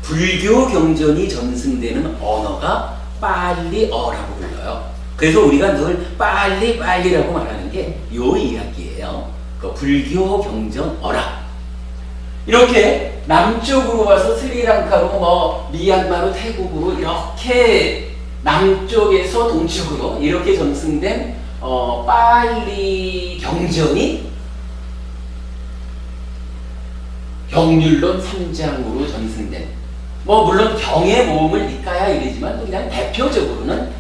불교 경전이 전승되는 언어가 빨리어라고 불러요. 그래서 우리가 늘 빨리라고 말하는 게 요 이야기예요. 그 불교 경전어라. 이렇게 남쪽으로 와서 스리랑카로 뭐 미얀마로 태국으로 이렇게 남쪽에서 동쪽으로 이렇게 전승된 빨리 경전이 경률론 3장으로 전승된, 뭐 물론 경의 모음을 니까야 이러지만 그냥 대표적으로는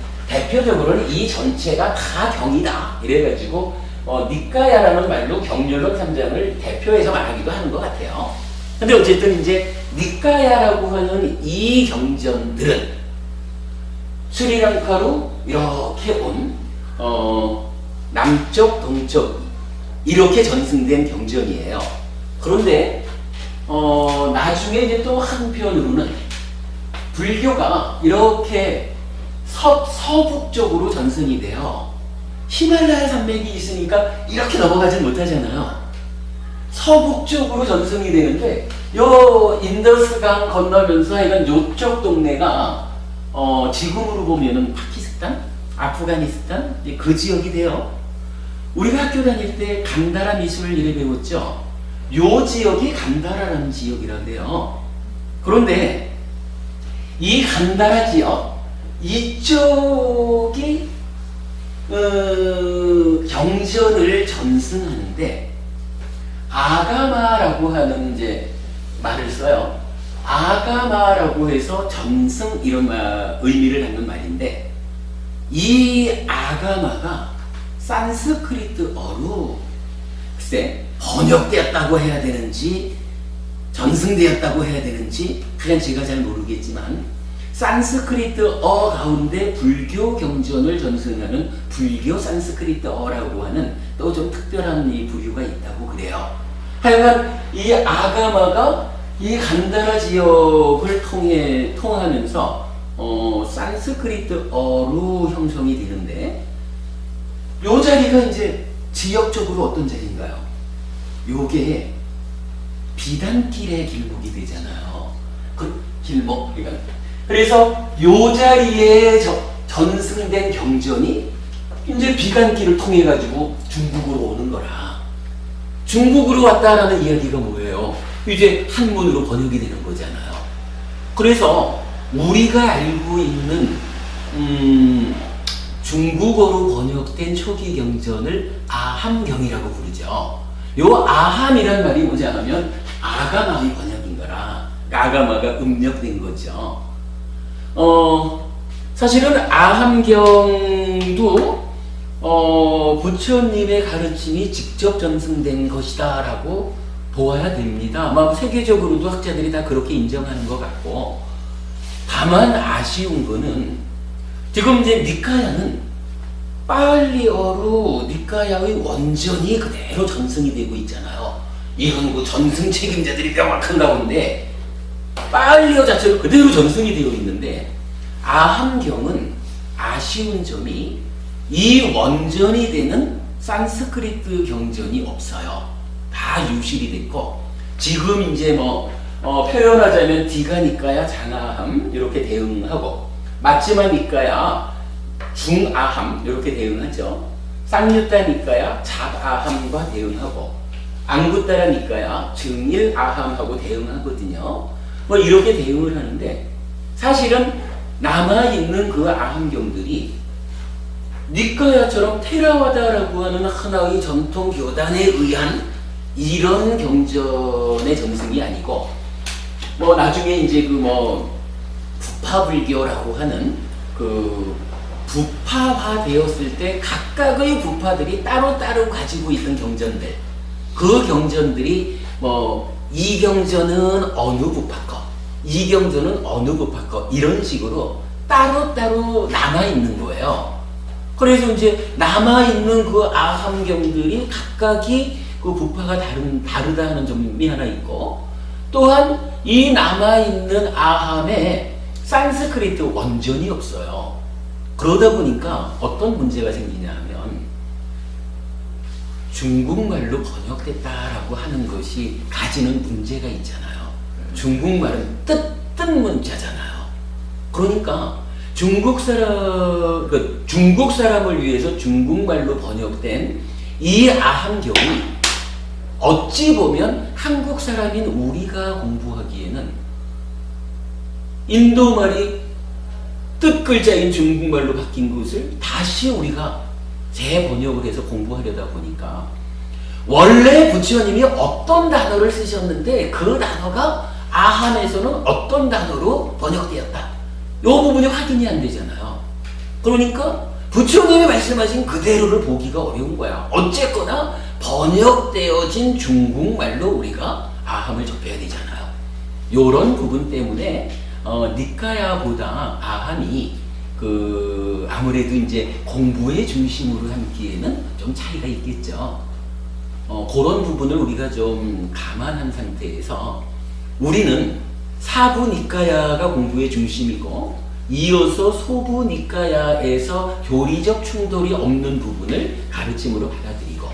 이 전체가 다 경이다 이래가지고 니까야라는 말로 경률론 3장을 대표해서 말하기도 하는 것 같아요. 근데 어쨌든 이제 니까야라고 하는 이 경전들은 스리랑카로 이렇게 온 남쪽, 동쪽 이렇게 전승된 경전이에요. 그런데 나중에 이제 또 한편으로는 불교가 이렇게 서북쪽으로 전승이 돼요. 히말라야 산맥이 있으니까 이렇게 넘어가진 못하잖아요. 서북쪽으로 전승이 되는데 요 인더스강 건너면서 하여간 요쪽 동네가 지금으로 보면은 파키스탄, 아프가니스탄 그 지역이 돼요. 우리가 학교 다닐 때 간다라 미술을 이래 배웠죠. 요 지역이 간다라라는 지역이라고 해요. 그런데 이 간다라 지역 이쪽이 경전을 전승하는데 아가마라고 하는 이제 말을 써요. 아가마라고 해서 전승 이런 의미를 갖는 말인데, 이 아가마가 산스크리트어로 글쎄 번역되었다고 해야 되는지 전승되었다고 해야 되는지 그냥 제가 잘 모르겠지만, 산스크리트어 가운데 불교 경전을 전승하는 불교 산스크리트어라고 하는 또 좀 특별한 이 부류가 있다고 그래요. 하여간 이 아가마가 이 간다라 지역을 통하면서 산스크리트어로 형성이 되는데, 요 자리가 이제 지역적으로 어떤 자리인가요? 요게 비단길의 길목이 되잖아요. 그 길목. 그래서 요 자리에 전승된 경전이 이제 비단길을 통해 가지고 중국으로 오는 거라. 중국으로 왔다라는 이야기가 뭐예요? 이제 한문으로 번역이 되는 거잖아요. 그래서 우리가 알고 있는 중국어로 번역된 초기 경전을 아함경이라고 부르죠. 요 아함이란 말이 뭐지 하면 아가마의 번역인 거라. 아가마가 음력된 거죠. 사실은 아함경도 부처님의 가르침이 직접 전승된 것이다 라고 보아야 됩니다. 아마 세계적으로도 학자들이 다 그렇게 인정하는 것 같고, 다만 아쉬운 거는 지금 이제 니카야는 빨리어로 니카야의 원전이 그대로 전승이 되고 있잖아요. 이런 그 전승 책임자들이 명확한 가운데 빨리어 자체로 그대로 전승이 되어 있는데, 아함경은 아쉬운 점이 이 원전이 되는 산스크리트 경전이 없어요. 다 유실이 됐고, 지금 이제 표현하자면 디가니까야 장아함 이렇게 대응하고, 마치마니까야 중아함 이렇게 대응하죠. 쌍유따니까야 잡아함과 대응하고, 앙구따라니까야 증일아함하고 대응하거든요. 이렇게 대응을 하는데, 사실은 남아있는 그 아함경들이 니카야처럼 테라와다라고 하는 하나의 전통 교단에 의한 이런 경전의 전승이 아니고, 나중에 이제 부파불교라고 하는 그 부파화 되었을 때 각각의 부파들이 따로따로 가지고 있던 경전들, 그 경전들이 이 경전은 어느 부파 거, 이 경전은 어느 부파 거, 이런 식으로 따로따로 남아있는 거예요. 그래서 이제 남아있는 그 아함경들이 각각이 그 부파가 다르다 하는 점이 하나 있고, 또한 이 남아있는 아함에 산스크리트 원전이 없어요. 그러다 보니까 어떤 문제가 생기냐 하면, 중국말로 번역됐다라고 하는 것이 가지는 문제가 있잖아요. 중국말은 뜻 문자잖아요. 그러니까 중국 사람을 위해서 중국말로 번역된 이 아함경이 어찌 보면 한국 사람인 우리가 공부하기에는 인도말이 뜻 글자인 중국말로 바뀐 것을 다시 우리가 재번역을 해서 공부하려다 보니까, 원래 부처님이 어떤 단어를 쓰셨는데 그 단어가 아함에서는 어떤 단어로 번역되었다, 이 부분이 확인이 안 되잖아요. 그러니까 부처님이 말씀하신 그대로를 보기가 어려운 거야. 어쨌거나 번역되어진 중국말로 우리가 아함을 접해야 되잖아요. 이런 부분 때문에 니카야보다 아함이 아무래도 이제 공부의 중심으로 삼기에는 좀 차이가 있겠죠. 그런 부분을 우리가 좀 감안한 상태에서, 우리는 사부 니카야가 공부의 중심이고, 이어서 소부 니카야에서 교리적 충돌이 없는 부분을 가르침으로 받아들이고,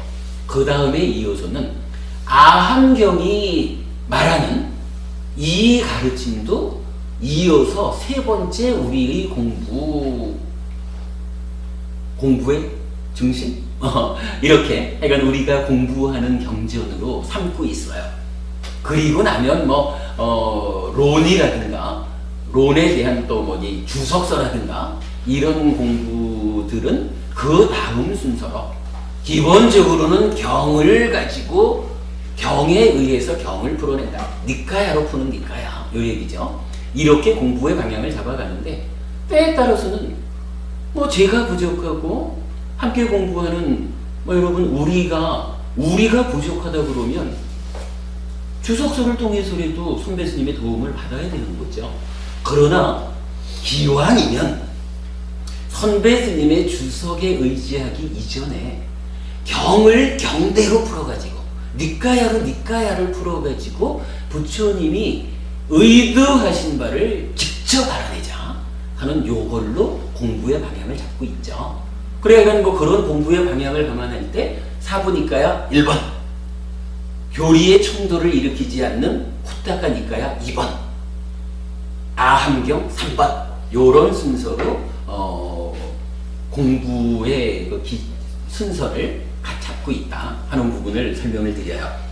그 다음에 이어서는 아함경이 말하는 이 가르침도 이어서 세 번째 우리의 공부의 중심? 이렇게 약간 우리가 공부하는 경전으로 삼고 있어요. 그리고 나면 론이라든가, 론에 대한 또 주석서라든가, 이런 공부들은 그 다음 순서로 기본적으로는 경을 가지고 경에 의해서 경을 풀어낸다. 니카야로 푸는 니카야, 요 얘기죠. 이렇게 공부의 방향을 잡아가는데, 때에 따라서는 제가 부족하고 함께 공부하는 여러분, 우리가 부족하다 그러면 주석서를 통해서라도 선배 스님의 도움을 받아야 되는 거죠. 그러나 기왕이면 선배 스님의 주석에 의지하기 이전에 경을 경대로 풀어가지고, 니카야로 니카야를 풀어가지고 부처님이 의도하신 바를 직접 알아내자 하는 요걸로 공부의 방향을 잡고 있죠. 그래야 그런 공부의 방향을 감안할 때 사부니까야 1번, 교리의 충돌을 일으키지 않는 후타카 니까야 2번, 아함경 3번, 요런 순서로 공부의 순서를 잡고 있다 하는 부분을 설명을 드려요.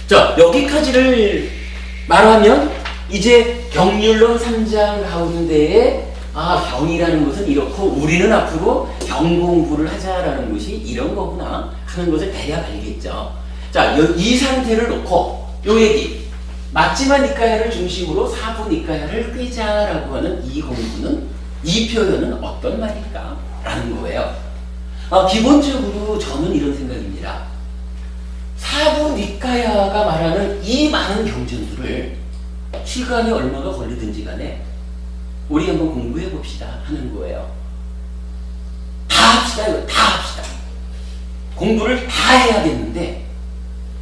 자, 여기까지를 말하면 이제 경률론 3장 가운데에 경이라는 것은 이렇고, 우리는 앞으로 경 공부를 하자라는 것이 이런 거구나 하는 것을 대략 알겠죠. 자, 이 상태를 놓고 요 얘기, 맞지마 니까야를 중심으로 사부 니까야를 꿰자라고 하는 이 공부는, 이 표현은 어떤 말일까? 라는 거예요. 기본적으로 저는 이런 생각입니다. 사부 니까야가 말하는 이 많은 경전들을 시간이 얼마가 걸리든지 간에 우리 한번 공부해 봅시다 하는 거예요. 다 합시다. 이거 다 합시다. 공부를 다 해야겠는데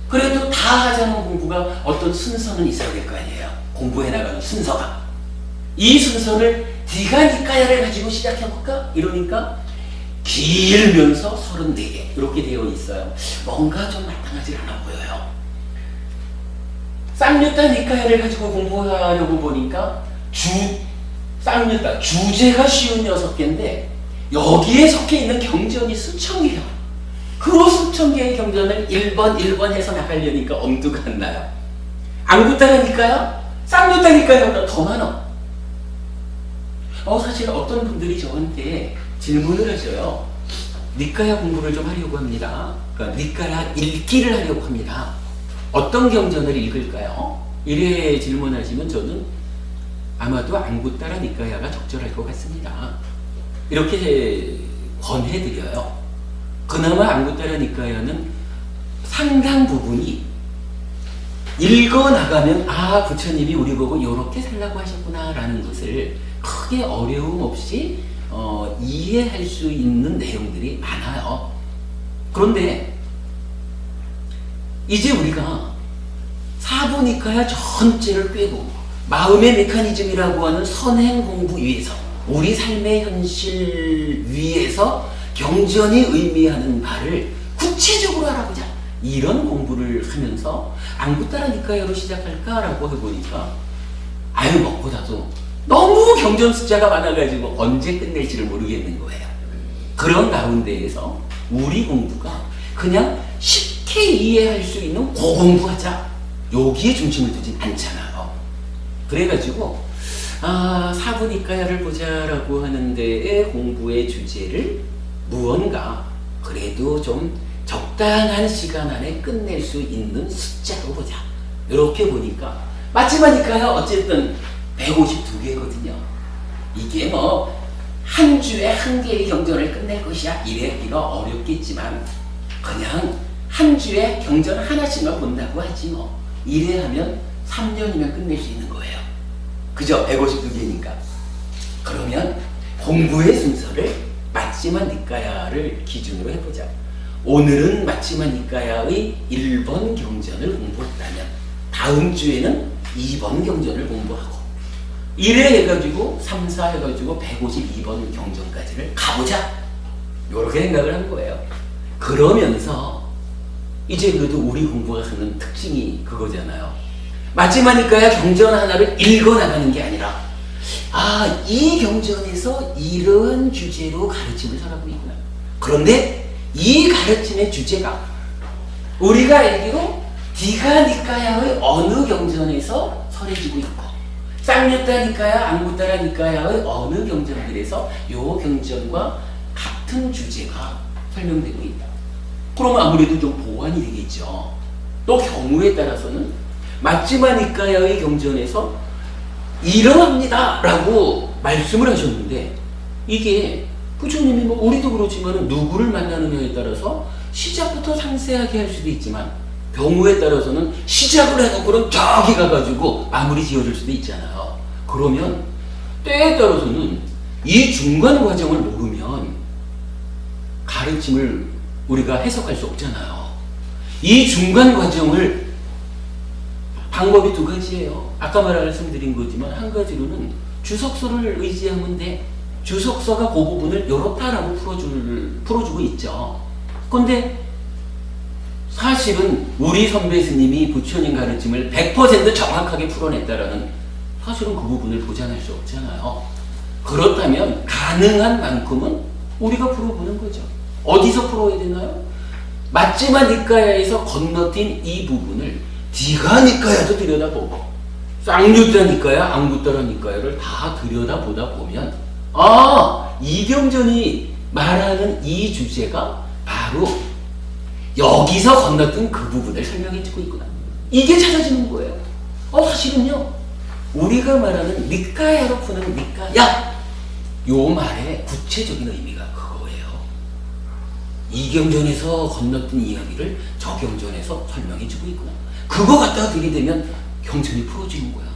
그래도 다 하자는 공부가 어떤 순서는 있어야 될 거 아니에요. 공부해 나가는 순서가. 이 순서를 디가니까야를 가지고 시작해볼까? 이러니까 길면서 34개 이렇게 되어 있어요. 뭔가 좀 마땅하지 않아 보여요. 쌍류타 니까야를 가지고 공부하려고 보니까 쌍류타 주제가 쉬운 6개인데 여기에 섞여있는 경전이 수천 개요. 그 수천 개의 경전을 1번 해서 나가려니까 엄두가 안 나요. 앙구타라니까요? 쌍류타니까요? 더 많아. 사실 어떤 분들이 저한테 질문을 하셔요. 니까야 공부를 좀 하려고 합니다. 그러니까 니까야 읽기를 하려고 합니다. 어떤 경전을 읽을까요? 이래 질문하시면 저는 아마도 앙구타라 니까야가 적절할 것 같습니다. 이렇게 권해드려요. 그나마 앙구타라 니까야는 상당 부분이 읽어나가면 부처님이 우리 보고 이렇게 살라고 하셨구나 라는 것을 크게 어려움 없이 이해할 수 있는 내용들이 많아요. 그런데 이제 우리가 사부니까야 전체를 꿰고 마음의 메커니즘이라고 하는 선행 공부 위에서 우리 삶의 현실 위에서 경전이 의미하는 바를 구체적으로 알아보자. 이런 공부를 하면서 앙구타라 니까야로 시작할까라고 해보니까 무엇보다도 너무 경전 숫자가 많아가지고 언제 끝낼지를 모르겠는 거예요. 그런 가운데에서 우리 공부가 그냥 쉽게 이해할 수 있는 고공부하자. 여기에 중심을 두진 않잖아요. 그래가지고 사부니까야를 보자라고 하는데의 공부의 주제를 무언가 그래도 좀 적당한 시간 안에 끝낼 수 있는 숫자로 보자. 이렇게 보니까 마지막이니까요. 어쨌든 152개거든요. 이게 한 주에 한 개의 경전을 끝낼 것이야 이래기가 어렵겠지만 그냥 한 주에 경전 하나씩만 본다고 하지 이래 하면 3년이면 끝낼 수 있는 거예요. 그죠? 152개니까. 그러면 공부의 순서를 마치마 니까야를 기준으로 해보자. 오늘은 마치마 니까야의 1번 경전을 공부했다면 다음 주에는 2번 경전을 공부하고 이래 해가지고 3, 4 해가지고 152번 경전까지를 가보자. 이렇게 생각을 한 거예요. 그러면서 이제 그래도 우리 공부가 하는 특징이 그거잖아요. 마치마 니까야 경전 하나를 읽어나가는 게 아니라 이 경전에서 이러한 주제로 가르침을 설하고 있구나. 그런데 이 가르침의 주제가 우리가 알기로 디가니까야의 어느 경전에서 설해지고 있고 쌍류타 니까야, 앙구타라 니까야의 어느 경전들에서 이 경전과 같은 주제가 설명되고 있다. 그러면 아무래도 좀 보완이 되겠죠. 또 경우에 따라서는 마치마 니까야의 경전에서 이러합니다 라고 말씀을 하셨는데 이게 부처님이 우리도 그렇지만 누구를 만나느냐에 따라서 시작부터 상세하게 할 수도 있지만 경우에 따라서는 시작을 해놓고는 저기 가가지고 마무리 지어줄 수도 있잖아요. 그러면 때에 따라서는 이 중간 과정을 모르면 가르침을 우리가 해석할 수 없잖아요. 이 중간 과정을 방법이 두 가지예요. 아까 말씀드린 거지만 한 가지로는 주석서를 의지하면 돼. 주석서가 그 부분을 이렇다라고 풀어주고 있죠. 근데 사실은 우리 선배 스님이 부처님 가르침을 100% 정확하게 풀어냈다라는 사실은 그 부분을 보장할 수 없잖아요. 그렇다면 가능한 만큼은 우리가 풀어보는 거죠. 어디서 풀어야 되나요? 마치마 니까야에서 건너뛴 이 부분을 디가니까야도 들여다보고 쌍류타 니까야, 앙구타라 니까야를 다 들여다보다 보면 이 경전이 말하는 이 주제가 바로 여기서 건너뛴 그 부분을 설명해주고 있구나. 이게 찾아지는 거예요. 사실은요 우리가 말하는 니까야로 푸는 니까야 요 말의 구체적인 의미가 그거예요. 이 경전에서 건넜던 이야기를 저 경전에서 설명해주고 있구나. 그거 갖다가 들이대면 경전이 풀어지는 거야.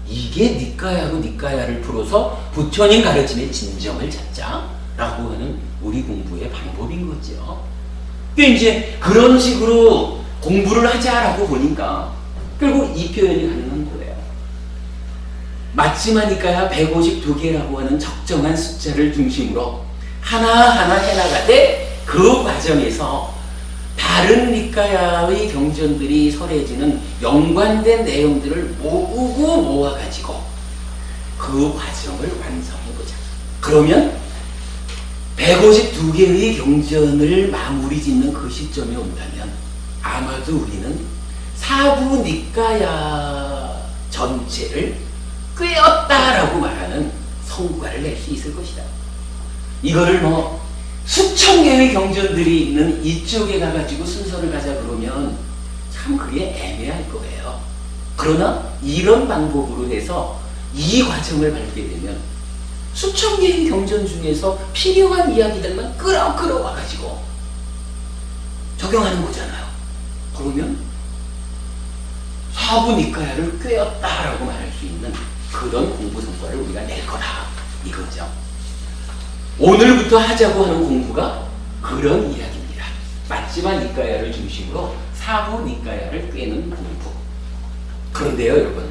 이게 니까야하고 니까야를 풀어서 부처님 가르침의 진정을 찾자라고 하는 우리 공부의 방법인 거죠. 그러니까 이제 그런 식으로 공부를 하자라고 보니까 결국 이 표현이 가능한 거예요. 맞지마니까야 152개라고 하는 적정한 숫자를 중심으로 하나하나 해나가되 그 과정에서 다른 니까야의 경전들이 설해지는 연관된 내용들을 모으고 모아가지고 그 과정을 완성해보자. 그러면 152개의 경전을 마무리 짓는 그 시점에 온다면 아마도 우리는 사부 니까야 전체를 꿰었다라고 말하는 성과를 낼 수 있을 것이다. 이거를 수천 개의 경전들이 있는 이쪽에 가가지고 순서를 가자 그러면 참 그게 애매할 거예요. 그러나 이런 방법으로 해서 이 과정을 밟게 되면 수천 개의 경전 중에서 필요한 이야기들만 끌어와가지고 적용하는 거잖아요. 그러면 사부 니까야를 꿰었다라고 말할 수 있는 그런 공부 성과를 우리가 낼 거다 이거죠. 오늘부터 하자고 하는 공부가 그런 이야기입니다. 맞지마 니까야를 중심으로 사부 니까야를 꿰는 공부. 그런데요 여러분,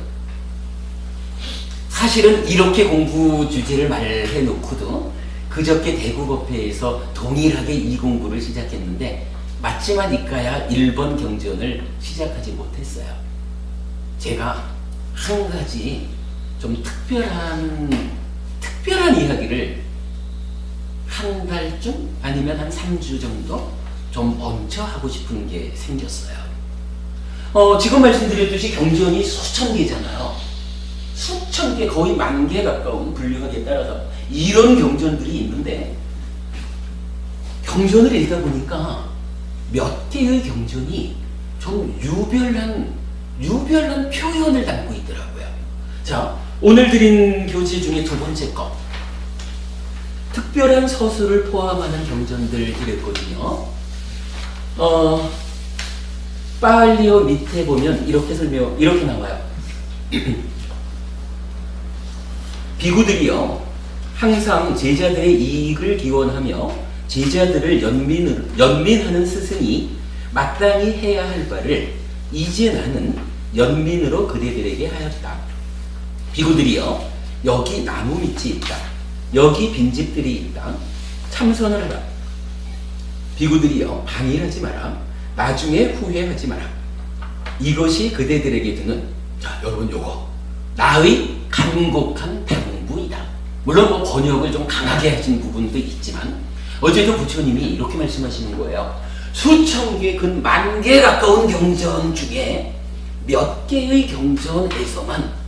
사실은 이렇게 공부 주제를 말해 놓고도 그저께 대구법회에서 동일하게 이 공부를 시작했는데 맞지마 니까야 1번 경전을 시작하지 못했어요. 제가 한 가지 좀 특별한 이야기를 한 달쯤 아니면 한 3주 정도 좀 멈춰 하고 싶은 게 생겼어요. 지금 말씀드렸듯이 경전이 수천 개잖아요. 수천 개, 거의 10,000개 가까운 분류하기에 따라서 이런 경전들이 있는데 경전을 읽다 보니까 몇 개의 경전이 좀 유별난 표현을 담고 있더라고요. 자, 오늘 드린 교재 중에 두 번째 거, 특별한 서술을 포함하는 경전들 이랬거든요. 빨리오 밑에 보면 이렇게 나와요. 비구들이요 항상 제자들의 이익을 기원하며 제자들을 연민하는 스승이 마땅히 해야 할 바를 이제 나는 연민으로 그대들에게 하였다. 비구들이여, 여기 나무 밑이 있다. 여기 빈집들이 있다. 참선을 하라. 비구들이여, 방일하지 마라. 나중에 후회하지 마라. 이것이 그대들에게 드는, 자 여러분, 요거 나의 간곡한 당부이다. 물론 번역을 좀 강하게 하신 부분도 있지만 어제도 부처님이 이렇게 말씀하시는 거예요. 수천 개, 근 10,000개 가까운 경전 중에 몇 개의 경전에서만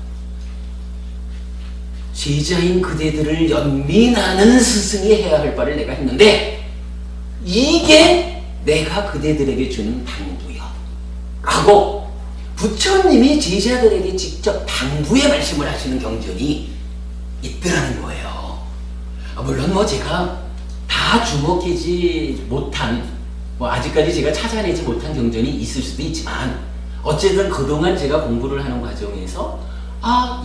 제자인 그대들을 연민하는 스승이 해야 할 바를 내가 했는데 이게 내가 그대들에게 주는 당부야 라고 부처님이 제자들에게 직접 당부의 말씀을 하시는 경전이 있더라는 거예요. 물론 제가 다 주목하지 못한, 아직까지 제가 찾아내지 못한 경전이 있을 수도 있지만 어쨌든 그동안 제가 공부를 하는 과정에서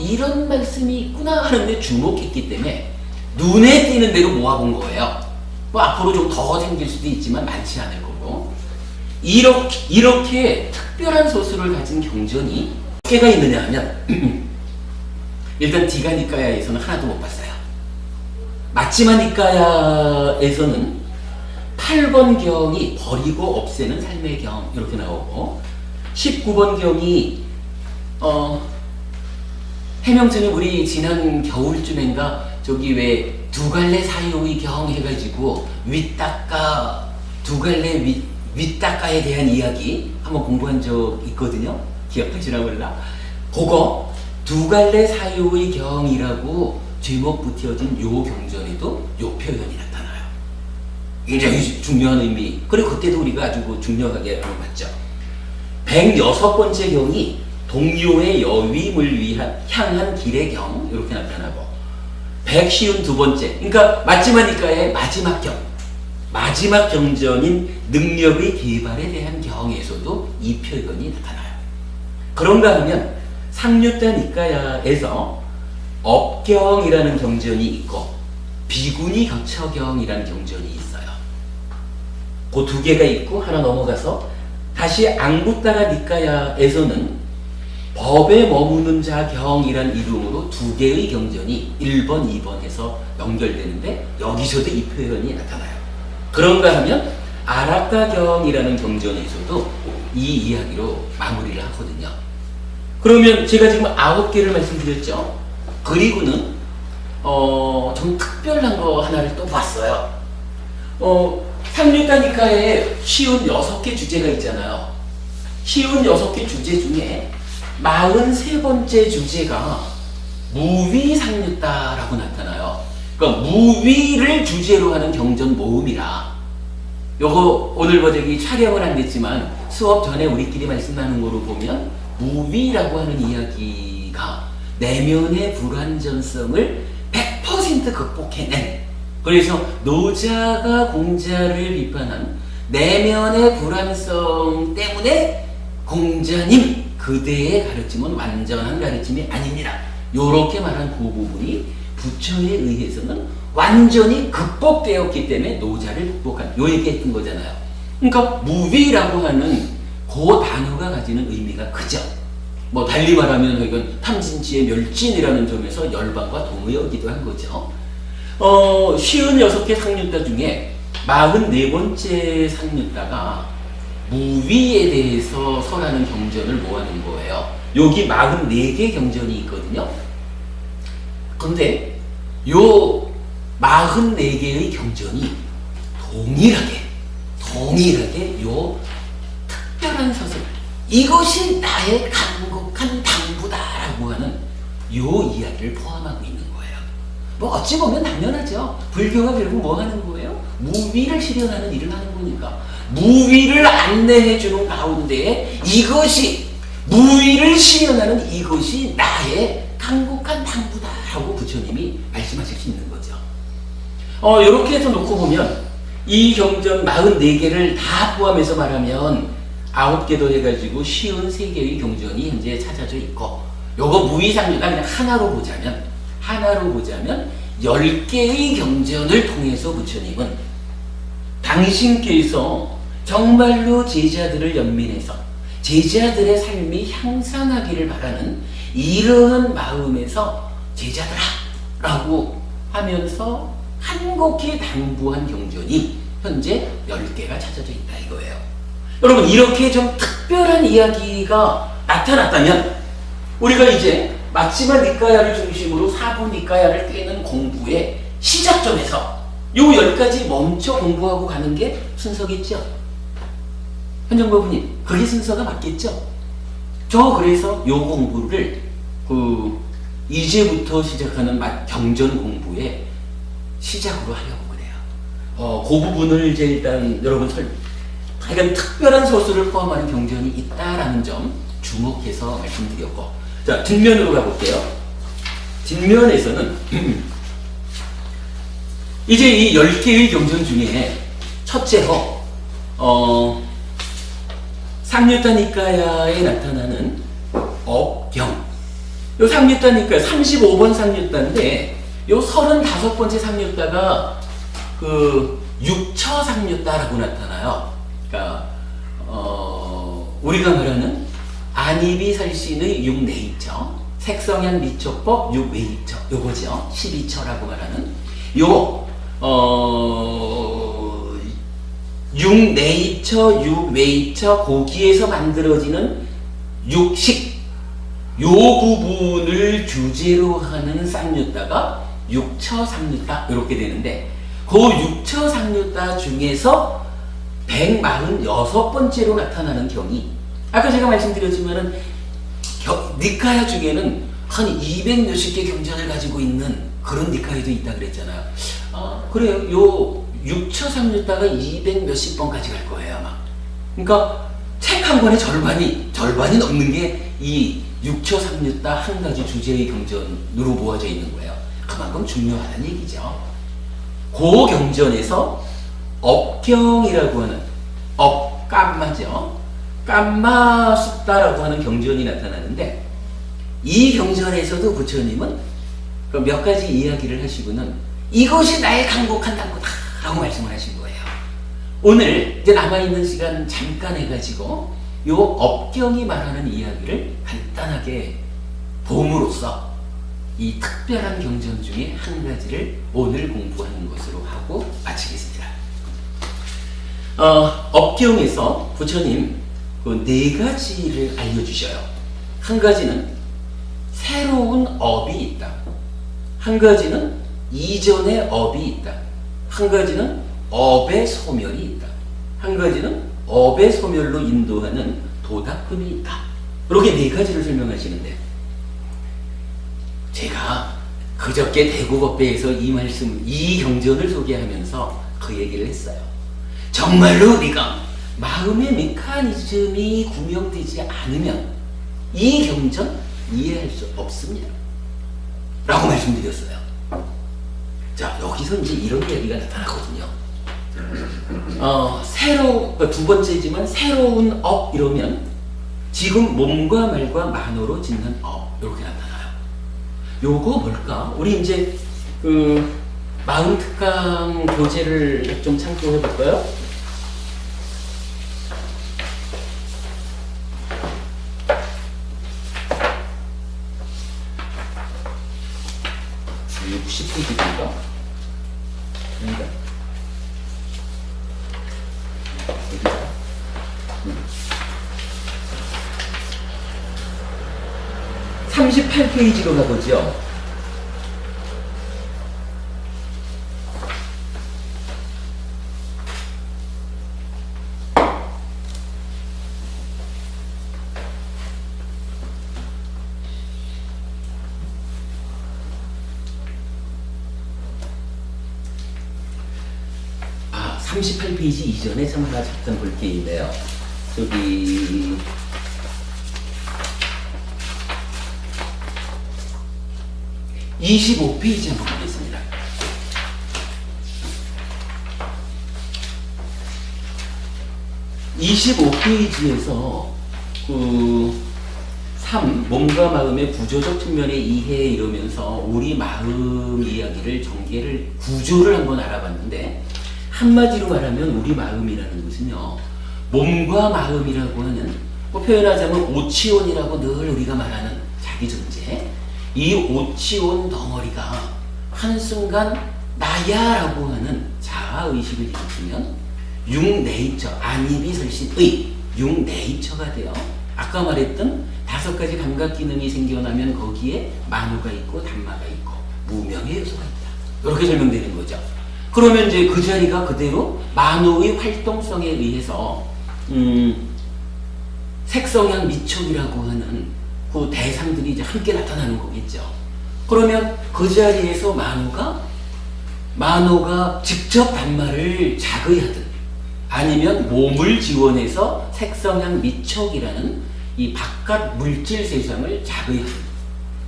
이런 말씀이 있구나 하는데 주목했기 때문에 눈에 띄는 대로 모아본 거예요. 앞으로 좀 더 생길 수도 있지만 많지 않을 거고, 이렇게 특별한 소수를 가진 경전이 몇 개가 있느냐 하면 일단 디가니까야에서는 하나도 못 봤어요. 마치마니까야에서는 8번 경이 버리고 없애는 삶의 경 이렇게 나오고, 19번 경이 해명처님 우리 지난 겨울쯤인가 저기 왜 두 갈래 사유의 경 해가지고 윗닦아 두 갈래 윗닦아에 대한 이야기 한번 공부한 적 있거든요. 기억하시나 몰라. 그거 두 갈래 사유의 경이라고 제목 붙여진 요 경전에도 요 표현이 나타나요. 굉장히 중요한 의미. 그리고 그때도 우리가 아주 중요하게 봤죠. 106번째 경이 동요의 여위임을 향한 길의 경 이렇게 나타나고, 152번째, 그러니까 맞지마니까의 마지막 경, 마지막 경전인 능력의 개발에 대한 경에서도 이 표현이 나타나요. 그런가 하면 상류타 니까야에서 업경이라는 경전이 있고 비구니 격처경이라는 경전이 있어요. 그 두 개가 있고 하나 넘어가서 다시 앙구타라 니까야에서는 법에 머무는 자 경이란 이름으로 두 개의 경전이 1번, 2번 해서 연결되는데 여기서도 이 표현이 나타나요. 그런가 하면 아라카경이라는 경전에서도 이 이야기로 마무리를 하거든요. 그러면 제가 지금 9개를 말씀드렸죠. 그리고는 좀 특별한 거 하나를 또 봤어요. 상류타 니카에 쉬운 6개 주제가 있잖아요. 쉬운 6개 주제 중에 43번째 주제가 무위상류타라고 나타나요. 그러니까 무위를 주제로 하는 경전 모음이라 요거 오늘 저기 촬영을 안 됐지만 수업 전에 우리끼리 말씀 나눈 거로 보면 무위라고 하는 이야기가 내면의 불완전성을 100% 극복해낸, 그래서 노자가 공자를 비판한 내면의 불완성 때문에 공자님 그대의 가르침은 완전한 가르침이 아닙니다. 요렇게 말한 그 부분이 부처에 의해서는 완전히 극복되었기 때문에 노자를 극복한 요 얘기했던 거잖아요. 그러니까 무위라고 하는 그 단어가 가지는 의미가 크죠. 뭐 달리 말하면 이건 탐진치의 멸진이라는 점에서 열반과 동의어기도 한 거죠. 56개 상류타 중에 44번째 상류타가 무위에 대해서 설하는 경전을 모아놓은 거예요. 여기 44개 경전이 있거든요. 근데 요 44개의 경전이 동일하게 요 특별한 서술, 이것이 나의 간곡한 당부다라고 하는 요 이야기를 포함하고 있는 거예요. 뭐 어찌 보면 당연하죠. 불교가 결국 뭐 하는 거예요? 무위를 실현하는 일을 하는 거니까. 무위를 안내해 주는 가운데 이것이 무위를 실현하는 이것이 나의 간곡한 당부다라고 부처님이 말씀하실 수 있는 거죠. 이렇게 해서 놓고 보면 이 경전 44개를 다 포함해서 말하면 9개 더 해가지고 53개의 경전이 현재 찾아져 있고, 요거 무위상류타 그냥 하나로 보자면 10개의 경전을 통해서 부처님은 당신께서 정말로 제자들을 연민해서 제자들의 삶이 향상하기를 바라는 이러한 마음에서 제자들아 라고 하면서 한곡히 당부한 경전이 현재 10개가 찾아져 있다 이거예요. 여러분, 이렇게 좀 특별한 이야기가 나타났다면 우리가 이제 마지막 니까야를 중심으로 4부 니까야를 꿰는 공부의 시작점에서 요 10가지 멈춰 공부하고 가는 게 순서겠죠? 현정법부님, 그게 순서가 맞겠죠? 저 그래서 요 공부를 이제부터 시작하는 경전 공부의 시작으로 하려고 그래요. 그 부분을 이제 일단 여러분 하여간 특별한 소수를 포함하는 경전이 있다라는 점 주목해서 말씀드렸고, 자, 뒷면으로 가볼게요. 뒷면에서는 이제 이 10개의 경전 중에 첫째로 상류타 니까야에 나타나는 업경, 요 상류타 니까야 35번 상류타인데 요 35번째 상류타가 육처 상류타라고 나타나요. 그러니까 우리가 말하는 안이비살신의 육내입처, 색성향 미처법 육외입처, 요거죠. 12처라고 말하는 요 육내입처, 육외입처, 고기에서 만들어지는 육식, 요 부분을 주제로 하는 쌍류따가 육처 상류따 이렇게 되는데, 그 육처 상류따 중에서 146번째로 나타나는 경이, 아까 제가 말씀드렸지만은 니카야 중에는 한 200 몇십 개 경전을 가지고 있는 그런 니카야도 있다 그랬잖아요. 그래요. 요 육처 상류따가 200 몇십 번까지 갈 거예요 아마. 그러니까 책 한 권의 절반이 넘는 게 이 육처 상류따 한 가지 주제의 경전으로 모아져 있는 거예요. 그만큼 중요하다는 얘기죠. 그 경전에서 업경이라고 하는 업감마죠. 깜마 숫다라고 하는 경전이 나타나는데 이 경전에서도 부처님은 몇 가지 이야기를 하시고는 이것이 나의 강곡한 당구다 라고 말씀을 하신 거예요. 오늘 이제 남아있는 시간 잠깐 해가지고 요 업경이 말하는 이야기를 간단하게 봄으로써 이 특별한 경전 중에 한 가지를 오늘 공부하는 것으로 하고 마치겠습니다. 업경에서 부처님 그 네 가지를 알려주셔요. 한 가지는 새로운 업이 있다. 한 가지는 이전의 업이 있다. 한 가지는 업의 소멸이 있다. 한 가지는 업의 소멸로 인도하는 도닦음이 있다. 이렇게 네 가지를 설명하시는데 제가 그저께 대구법배에서 이 말씀, 이 경전을 소개하면서 그 얘기를 했어요. 정말로 우리가 마음의 메커니즘이 구명되지 않으면 이 경전 이해할 수 없습니다. 라고 말씀드렸어요. 자, 여기서 이제 이런 이야기가 나타나거든요. 두 번째지만 새로운 업 이러면 지금 몸과 말과 만호로 짓는 업 이렇게 나타나요. 요거 뭘까? 우리 이제 그 마음 특강 교재를 좀 참고해 볼까요? 60페이지인가? 아니다. 여기다. 38페이지로 가보죠. 아, 38페이지 이전에 참 하나 잠깐 볼 게 있네요. 저기 25페이지 한번 보겠습니다. 25페이지에서 그 3. 몸과 마음의 구조적 측면의 이해 이러면서 우리 마음 이야기를 전개를 구조를 한번 알아봤는데 한마디로 말하면 우리 마음이라는 것은요 몸과 마음이라고 하는 뭐 표현하자면 오치원이라고 늘 우리가 말하는 자기 존재 이 오치원 덩어리가 한순간 나야라고 하는 자아의식을 일으키면 육네이처, 안이비설신의 육네이처가 돼요. 아까 말했던 5가지 감각 기능이 생겨나면 거기에 만호가 있고 단마가 있고 무명의 요소가 있다. 이렇게 설명되는 거죠. 그러면 이제 그 자리가 그대로 만호의 활동성에 의해서 색성향 미촉이라고 하는 그 대상들이 이제 함께 나타나는 거겠죠. 그러면 그 자리에서 만호가 직접 단마를 자극하든 아니면 몸을 지원해서 색성향 미촉이라는 이 바깥 물질 세상을 자극하든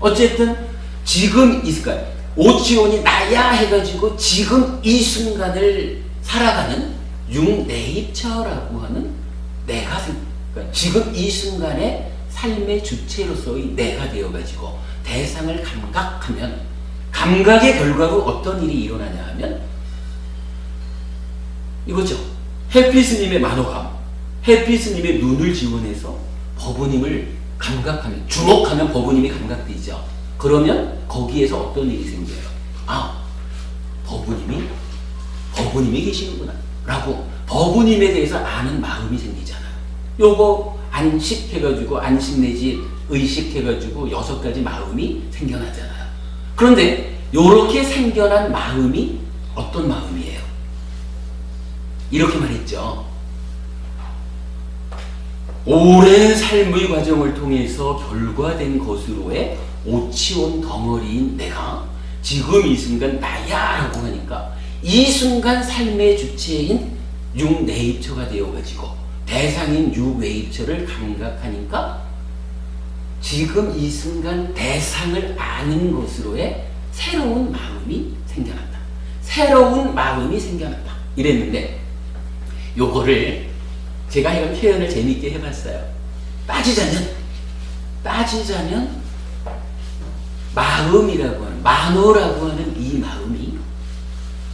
어쨌든 지금 이 순간 오치원이 나야 해가지고 지금 이 순간을 살아가는 육내입처라고 하는 내가 그러니까 지금 이 순간에 삶의 주체로서의 내가 되어가지고 대상을 감각하면 감각의 결과로 어떤 일이 일어나냐 하면 이거죠. 해피스님의 만호감, 해피스님의 눈을 지원해서 버부님을 감각하면 주목하면 버부님이 감각되죠. 그러면 거기에서 어떤 일이 생겨요? 아, 버부님이 계시는구나 라고 버부님에 대해서 아는 마음이 생기잖아요. 요거 안식해가지고 안식 내지 의식해가지고 6가지 마음이 생겨나잖아요. 그런데 요렇게 생겨난 마음이 어떤 마음이에요? 이렇게 말했죠. 오랜 삶의 과정을 통해서 결과된 것으로의 오치원 덩어리인 내가 지금 이 순간 나야라고 하니까 이 순간 삶의 주체인 육내입처가 되어가지고 대상인 육외입처를 감각하니까 지금 이 순간 대상을 아는 것으로의 새로운 마음이 생겨났다. 새로운 마음이 생겨났다. 이랬는데 요거를 제가 이런 표현을 재밌게 해봤어요. 따지자면 마음이라고 하는, 만호라고 하는 이 마음이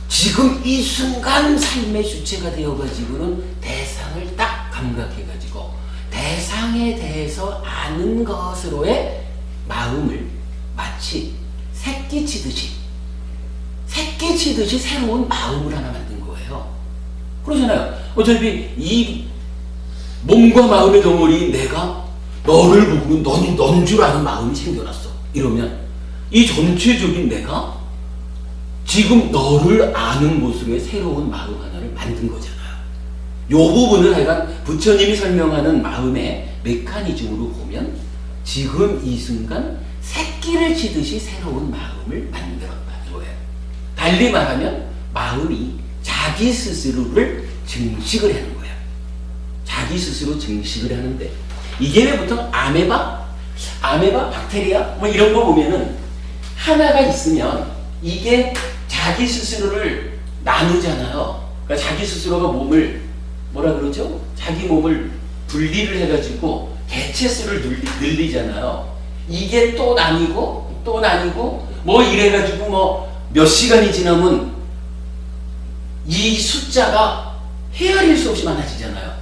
지금 이 순간 삶의 주체가 되어가지고는 대상을 딱 감각해가지고 대상에 대해서 아는 것으로의 마음을 마치 새끼치듯이 새로운 마음을 하나 만든 거예요. 그러잖아요. 어차피 이 몸과 마음의 덩어리 내가 너를 보고 넌 줄 아는 마음이 생겨났어. 이러면 이 전체적인 내가 지금 너를 아는 것으로의 새로운 마음 하나를 만든 거잖아요. 이 부분을 하여간 부처님이 설명하는 마음의 메커니즘으로 보면 지금 이 순간 새끼를 치듯이 새로운 마음을 만들었다 이거예요. 달리 말하면 마음이 자기 스스로를 증식을 하는 거예요. 자기 스스로 증식을 하는데 이게 왜 보통 아메바, 박테리아 뭐 이런 거 보면은 하나가 있으면 이게 자기 스스로를 나누잖아요. 그러니까 자기 스스로가 몸을 뭐라 그러죠? 자기 몸을 분리를 해가지고 개체수를 늘리잖아요. 이게 또 나뉘고 뭐 이래가지고 뭐 몇 시간이 지나면 이 숫자가 헤아릴 수 없이 많아지잖아요.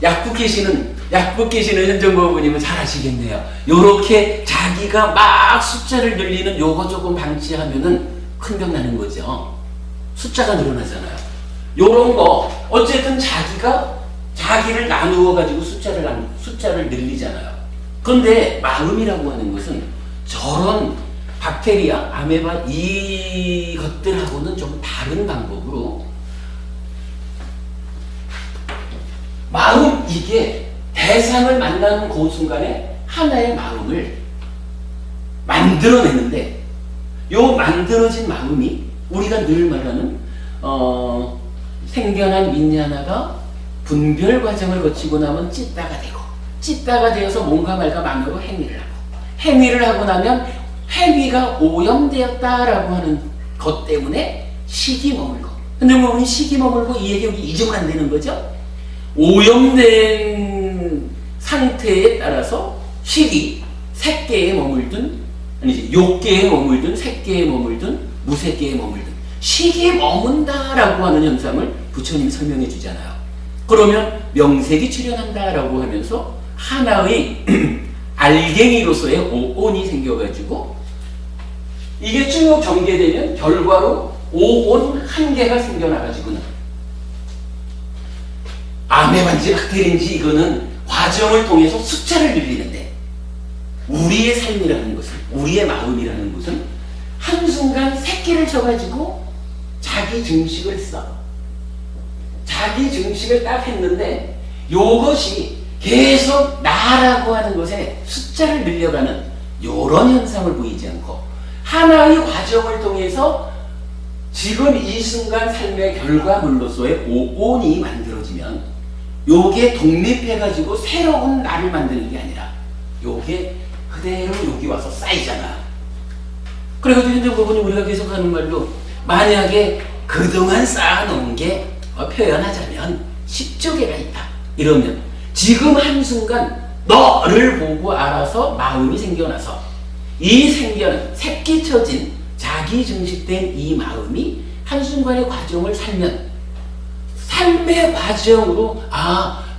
약국 계시는 현정보부님은 잘 아시겠네요. 요렇게 자기가 막 숫자를 늘리는 요거 조금 방치하면은 큰 병 나는 거죠. 숫자가 늘어나잖아요. 요런 거 어쨌든 자기를 나누어 가지고 숫자를 늘리잖아요. 그런데 마음이라고 하는 것은 저런 박테리아, 아메바 이것들하고는 좀 다른 방법으로 마음 이게 대상을 만나는 그 순간에 하나의 마음을 만들어내는데 요 만들어진 마음이 우리가 늘 말하는 생겨난 민냐나가 분별 과정을 거치고 나면 찢다가 되어서 뭔가 말까 만으로 행위를 하고 나면 행위가 오염되었다라고 하는 것 때문에 식이 머물고 근데 뭐 식이 머물고 이 얘기 여기 이중 안 되는 거죠? 오염된 상태에 따라서 식이 색계에 머물든 아니지 욕계에 머물든 색계에 머물든 무색계에 머물든 식이 머문다라고 하는 현상을 부처님이 설명해 주잖아요. 그러면 명색이 출현한다라고 하면서 하나의 알갱이로서의 오온이 생겨가지고 이게 쭉 전개되면 결과로 오온 한 개가 생겨나가지고는 아메바인지 박테리인지 이거는 과정을 통해서 숫자를 늘리는데 우리의 삶이라는 것은 우리의 마음이라는 것은 한순간 새끼를 쳐가지고 자기 증식을 했어. 자기 증식을 딱 했는데 요것이 계속 나라고 하는 것에 숫자를 늘려가는 요런 현상을 보이지 않고 하나의 과정을 통해서 지금 이 순간 삶의 결과물로서의 오온이 만들어지면 요게 독립해가지고 새로운 나를 만드는 게 아니라 요게 그대로 여기 와서 쌓이잖아. 그래가지고 현재 부분이 우리가 계속 하는 말로 만약에 그동안 쌓아놓은 게 표현하자면 10조 개가 있다. 이러면 지금 한순간 너를 보고 알아서 마음이 생겨나서 이 새끼 쳐진 자기 증식된 이 마음이 한순간의 과정을 살면 삶의 과정으로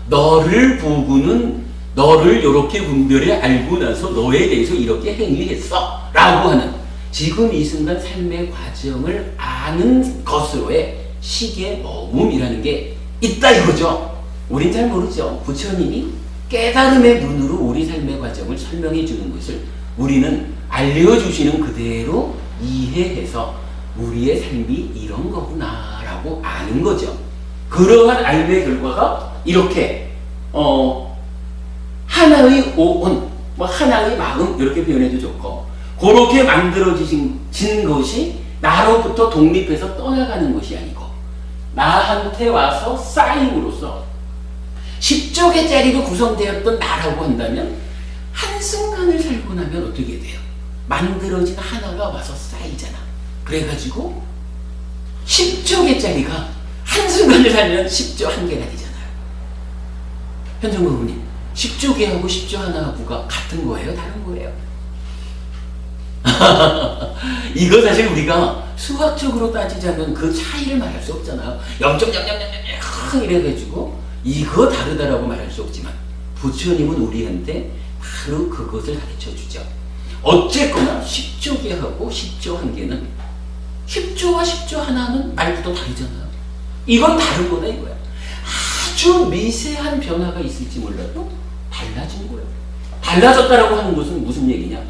너를 보고는 너를 이렇게 분별해 알고 나서 너에 대해서 이렇게 행위했어 라고 하는 지금 이 순간 삶의 과정을 아는 것으로의 식의 머뭅이라는 게 있다 이거죠. 우린 잘 모르죠. 부처님이 깨달음의 눈으로 우리 삶의 과정을 설명해 주는 것을 우리는 알려주시는 그대로 이해해서 우리의 삶이 이런 거구나 라고 아는 거죠. 그러한 알의 결과가 이렇게 하나의 오온, 하나의 마음 이렇게 표현해도 좋고 그렇게 만들어진 것이 나로부터 독립해서 떠나가는 것이 아니고 나한테 와서 쌓임으로써 10조 개짜리로 구성되었던 나라고 한다면 한순간을 살고 나면 어떻게 돼요? 만들어진 하나가 와서 쌓이잖아. 그래가지고 10조 개짜리가 한순간을 살면 10조 1개가 되잖아요. 현정부 부모님, 10조 개하고 10조 하나하고가 같은 거예요? 다른 거예요? 이거 사실 우리가 수학적으로 따지자면 그 차이를 말할 수 없잖아요. 0.0000 이래가지고 이거 다르다라고 말할 수 없지만 부처님은 우리한테 바로 그것을 가르쳐 주죠. 어쨌거나 10조 개하고 10조 1개는 10조와 10조 하나는 말부터 다르잖아요. 이건 다른 거다 이거야. 아주 미세한 변화가 있을지 몰라도 달라진 거예요. 달라졌다라고 하는 것은 무슨 얘기냐?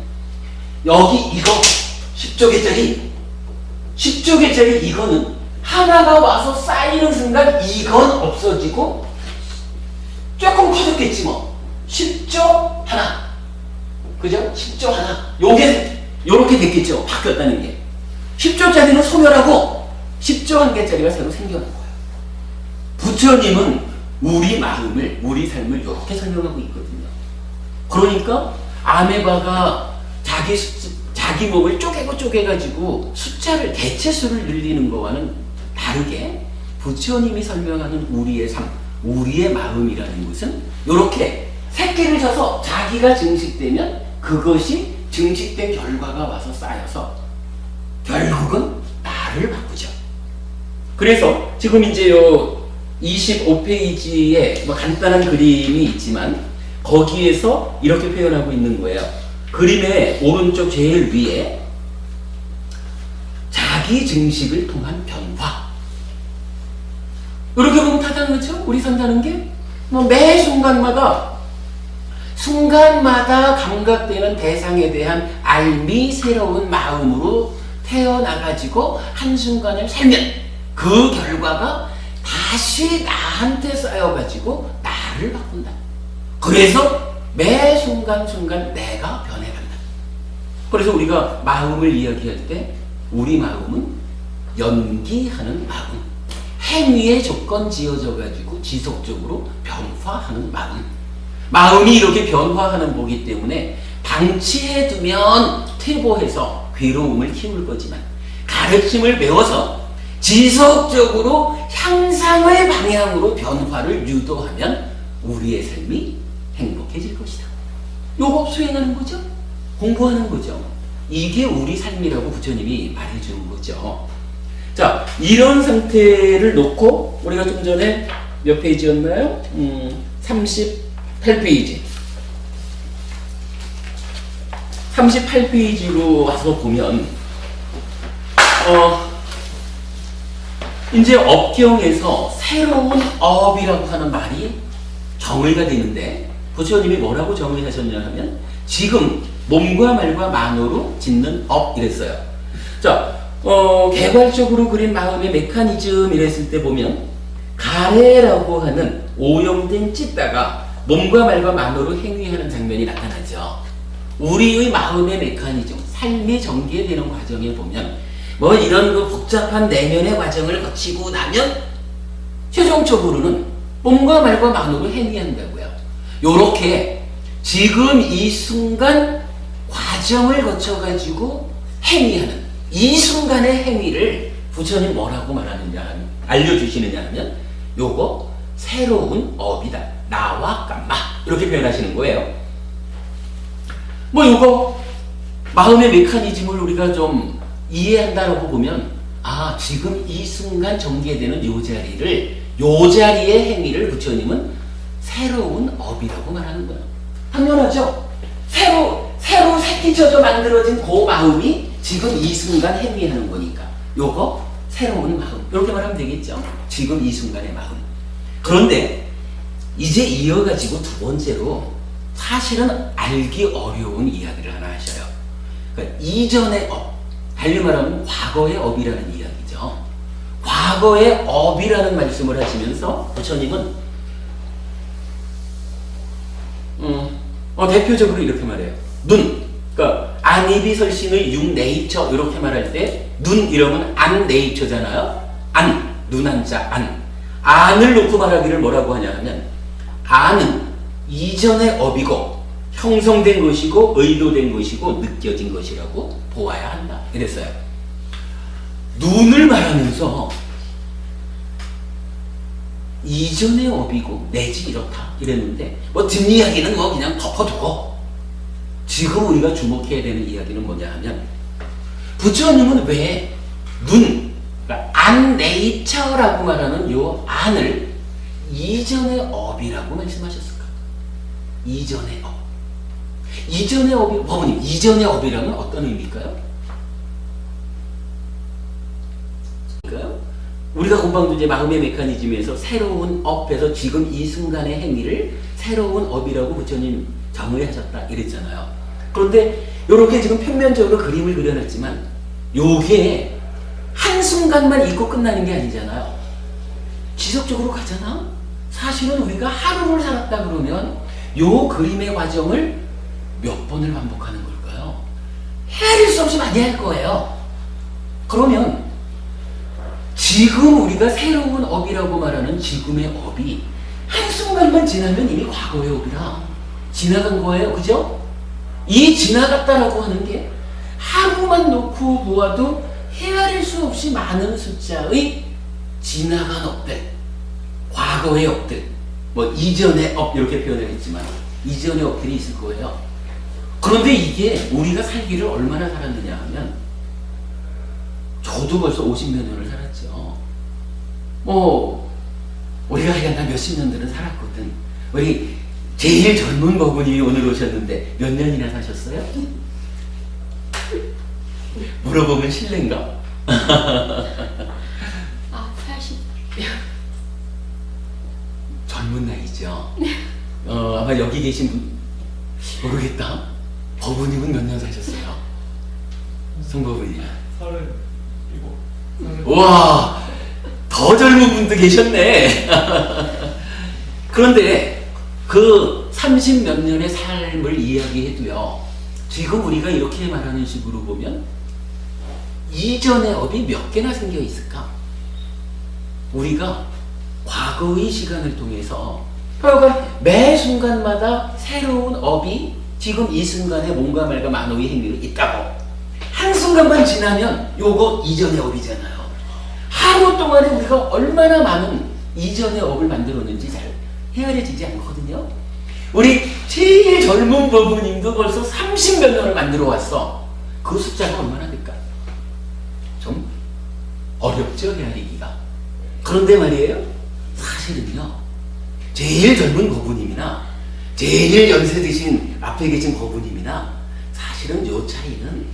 여기 이거 10조 개짜리 이거는 하나가 와서 쌓이는 순간 이건 없어지고 조금 커졌겠지 뭐. 10조 하나. 그죠? 10조 하나. 요렇게 됐겠죠. 바뀌었다는 게. 10조짜리는 소멸하고 10조 1개짜리가 새로 생겨난 거예요. 부처님은 우리 마음을, 우리 삶을 이렇게 설명하고 있거든요. 그러니까 아메바가 자기 몸을 쪼개가지고 숫자를, 개체수를 늘리는 거와는 다르게 부처님이 설명하는 우리의 삶, 우리의 마음이라는 것은 이렇게 새끼를 져서 자기가 증식되면 그것이 증식된 결과가 와서 쌓여서 결국은 나를 바꾸죠. 그래서 지금 이제 요 25페이지에 뭐 간단한 그림이 있지만 거기에서 이렇게 표현하고 있는 거예요. 그림의 오른쪽 제일 위에 자기 증식을 통한 변화. 이렇게 보면 타당하죠? 우리 산다는 게 뭐 매 순간마다 감각되는 대상에 대한 알미 새로운 마음으로 태어나가지고 한순간을 살면 그 결과가 다시 나한테 쌓여가지고 나를 바꾼다. 그래서 매 순간순간 내가 변해간다. 그래서 우리가 마음을 이야기할 때 우리 마음은 연기하는 마음, 행위에 조건 지어져가지고 지속적으로 변화하는 마음. 마음이 이렇게 변화하는 거기 때문에 방치해두면 퇴보해서 괴로움을 키울 거지만 가르침을 배워서 지속적으로 향상의 방향으로 변화를 유도하면 우리의 삶이 행복해질 것이다. 요거 수행하는 거죠. 공부하는 거죠. 이게 우리 삶이라고 부처님이 말해주는 거죠. 자, 이런 상태를 놓고 우리가 좀 전에 몇 페이지였나요? 38페이지. 38페이지로 와서 보면 이제 업경에서 새로운 업이라고 하는 말이 정의가 되는데 부처님이 뭐라고 정의하셨냐 하면 지금 몸과 말과 만으로 짓는 업 이랬어요. 자, 개괄적으로 그린 마음의 메커니즘 이랬을 때 보면 가래라고 하는 오염된 찢다가 몸과 말과 만으로 행위하는 장면이 나타나죠. 우리의 마음의 메커니즘, 삶이 전개되는 과정에 보면 뭐 이런 그 복잡한 내면의 과정을 거치고 나면 최종적으로는 몸과 말과 만으로 행위한다고요. 요렇게 지금 이 순간 과정을 거쳐가지고 행위하는 이 순간의 행위를 부처님 뭐라고 말하느냐 알려주시느냐 하면 요거 새로운 업이다. 나와 깜마 이렇게 표현하시는 거예요. 뭐 요거 마음의 메커니즘을 우리가 좀 이해한다라고 보면 지금 이 순간 전개되는 요 자리의 행위를 부처님은 새로운 업이라고 말하는 거예요. 당연하죠. 새로 새끼쳐져 만들어진 그 마음이 지금 이 순간 행위하는 거니까 요거 새로운 마음 이렇게 말하면 되겠죠. 지금 이 순간의 마음. 그런데 이제 이어가지고 두 번째로 사실은 알기 어려운 이야기를 하나 하셔요. 그러니까 이전의 업, 달리 말하면 과거의 업이라는 이야기죠. 과거의 업이라는 말씀을 하시면서 부처님은 대표적으로 이렇게 말해요. 눈, 그러니까 안이비설신의 육네이처 이렇게 말할 때 눈 이러면 안네이처잖아요. 눈 한자 안을 놓고 말하기를 뭐라고 하냐 하면 안은 이전의 업이고 형성된 것이고 의도된 것이고 느껴진 것이라고 보아야 한다. 이랬어요. 눈을 말하면서 이전의 업이고 내지 이렇다 이랬는데 뭐 뒷이야기는 뭐 그냥 덮어두고 지금 우리가 주목해야 되는 이야기는 뭐냐 하면 부처님은 왜 눈, 그러니까 안네이처라고 말하는 요 안을 이전의 업이라고 말씀하셨을까? 이전의 업. 이전의 업이, 법원님, 이전의 업이라면 어떤 의미일까요? 우리가 공방도 이제 마음의 메커니즘에서 새로운 업에서 지금 이 순간의 행위를 새로운 업이라고 부처님 정의하셨다 이랬잖아요. 그런데 이렇게 지금 평면적으로 그림을 그려놨지만 요게 한순간만 있고 끝나는 게 아니잖아요. 지속적으로 가잖아. 사실은 우리가 하루를 살았다 그러면 요 그림의 과정을 몇 번을 반복하는 걸까요? 헤아릴 수 없이 많이 할 거예요. 그러면 지금 우리가 새로운 업이라고 말하는 지금의 업이 한순간만 지나면 이미 과거의 업이라 지나간 거예요. 그죠? 이 지나갔다라고 하는 게 하루만 놓고 보아도 헤아릴 수 없이 많은 숫자의 지나간 업들, 과거의 업들, 뭐 이전의 업 이렇게 표현을 했지만 이전의 업들이 있을 거예요. 그런데 이게 우리가 살기를 얼마나 살았느냐 하면 저도 벌써 50몇 년을 살았죠. 뭐 우리가 한 몇십 년들은 살았거든. 우리 제일 젊은 법원님이 오늘 오셨는데 몇 년이나 사셨어요? 물어보면 실례인가? 80. 젊은 나이죠. 아마 여기 계신 분 모르겠다. 법원님은 몇 년 사셨어요? 성법원님. 37. 와, 더 젊은 분도 계셨네. 그런데 그 30 몇 년의 삶을 이야기해도요, 지금 우리가 이렇게 말하는 식으로 보면 이전의 업이 몇 개나 생겨 있을까? 우리가 과거의 시간을 통해서 하여간 매 순간마다 새로운 업이 지금 이 순간에 뭔가 말과 만호의 행위가 있다고. 한순간만 지나면 요거 이전의 업이잖아요. 하루 동안에 우리가 얼마나 많은 이전의 업을 만들었는지 잘 헤아려지지 않거든요. 우리 제일 젊은 법부님도 벌써 30 몇 년을 만들어 왔어. 그 숫자가 얼마나 될까? 좀 어렵죠, 헤아리기가. 그런데 말이에요, 사실은요, 제일 젊은 거부님이나 제일 연세 드신 앞에 계신 거부님이나 사실은 요 차이는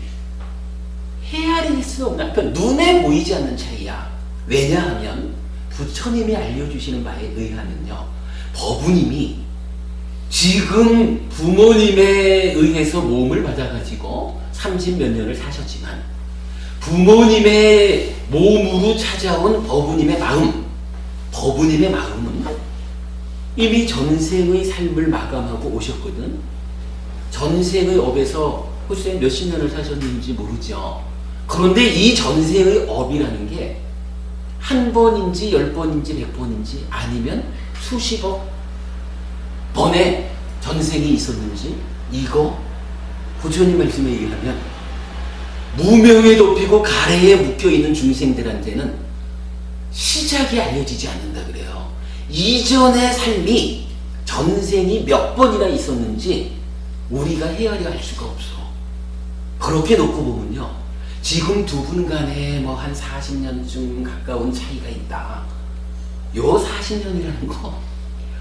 헤아릴 수 없는, 그러니까 눈에 보이지 않는 차이야. 왜냐하면 부처님이 알려주시는 바에 의하면요, 법부님이 지금 부모님에 의해서 몸을 받아가지고 30 몇 년을 사셨지만 부모님의 몸으로 찾아온 법부님의 마음, 법부님의 마음은 이미 전생의 삶을 마감하고 오셨거든. 전생의 업에서 글쎄 몇십 년을 사셨는지 모르죠. 그런데 이 전생의 업이라는 게 한 번인지 10번인지 100번인지 아니면 수십억 번의 전생이 있었는지, 이거 부처님 말씀에 의하면 무명에 덮이고 가래에 묶여있는 중생들한테는 시작이 알려지지 않는다 그래요. 이전의 삶이 전생이 몇 번이나 있었는지 우리가 헤아려 알 수가 없어. 그렇게 놓고 보면요, 지금 두 분 간에 뭐 한 40년쯤 가까운 차이가 있다. 요 40년이라는 거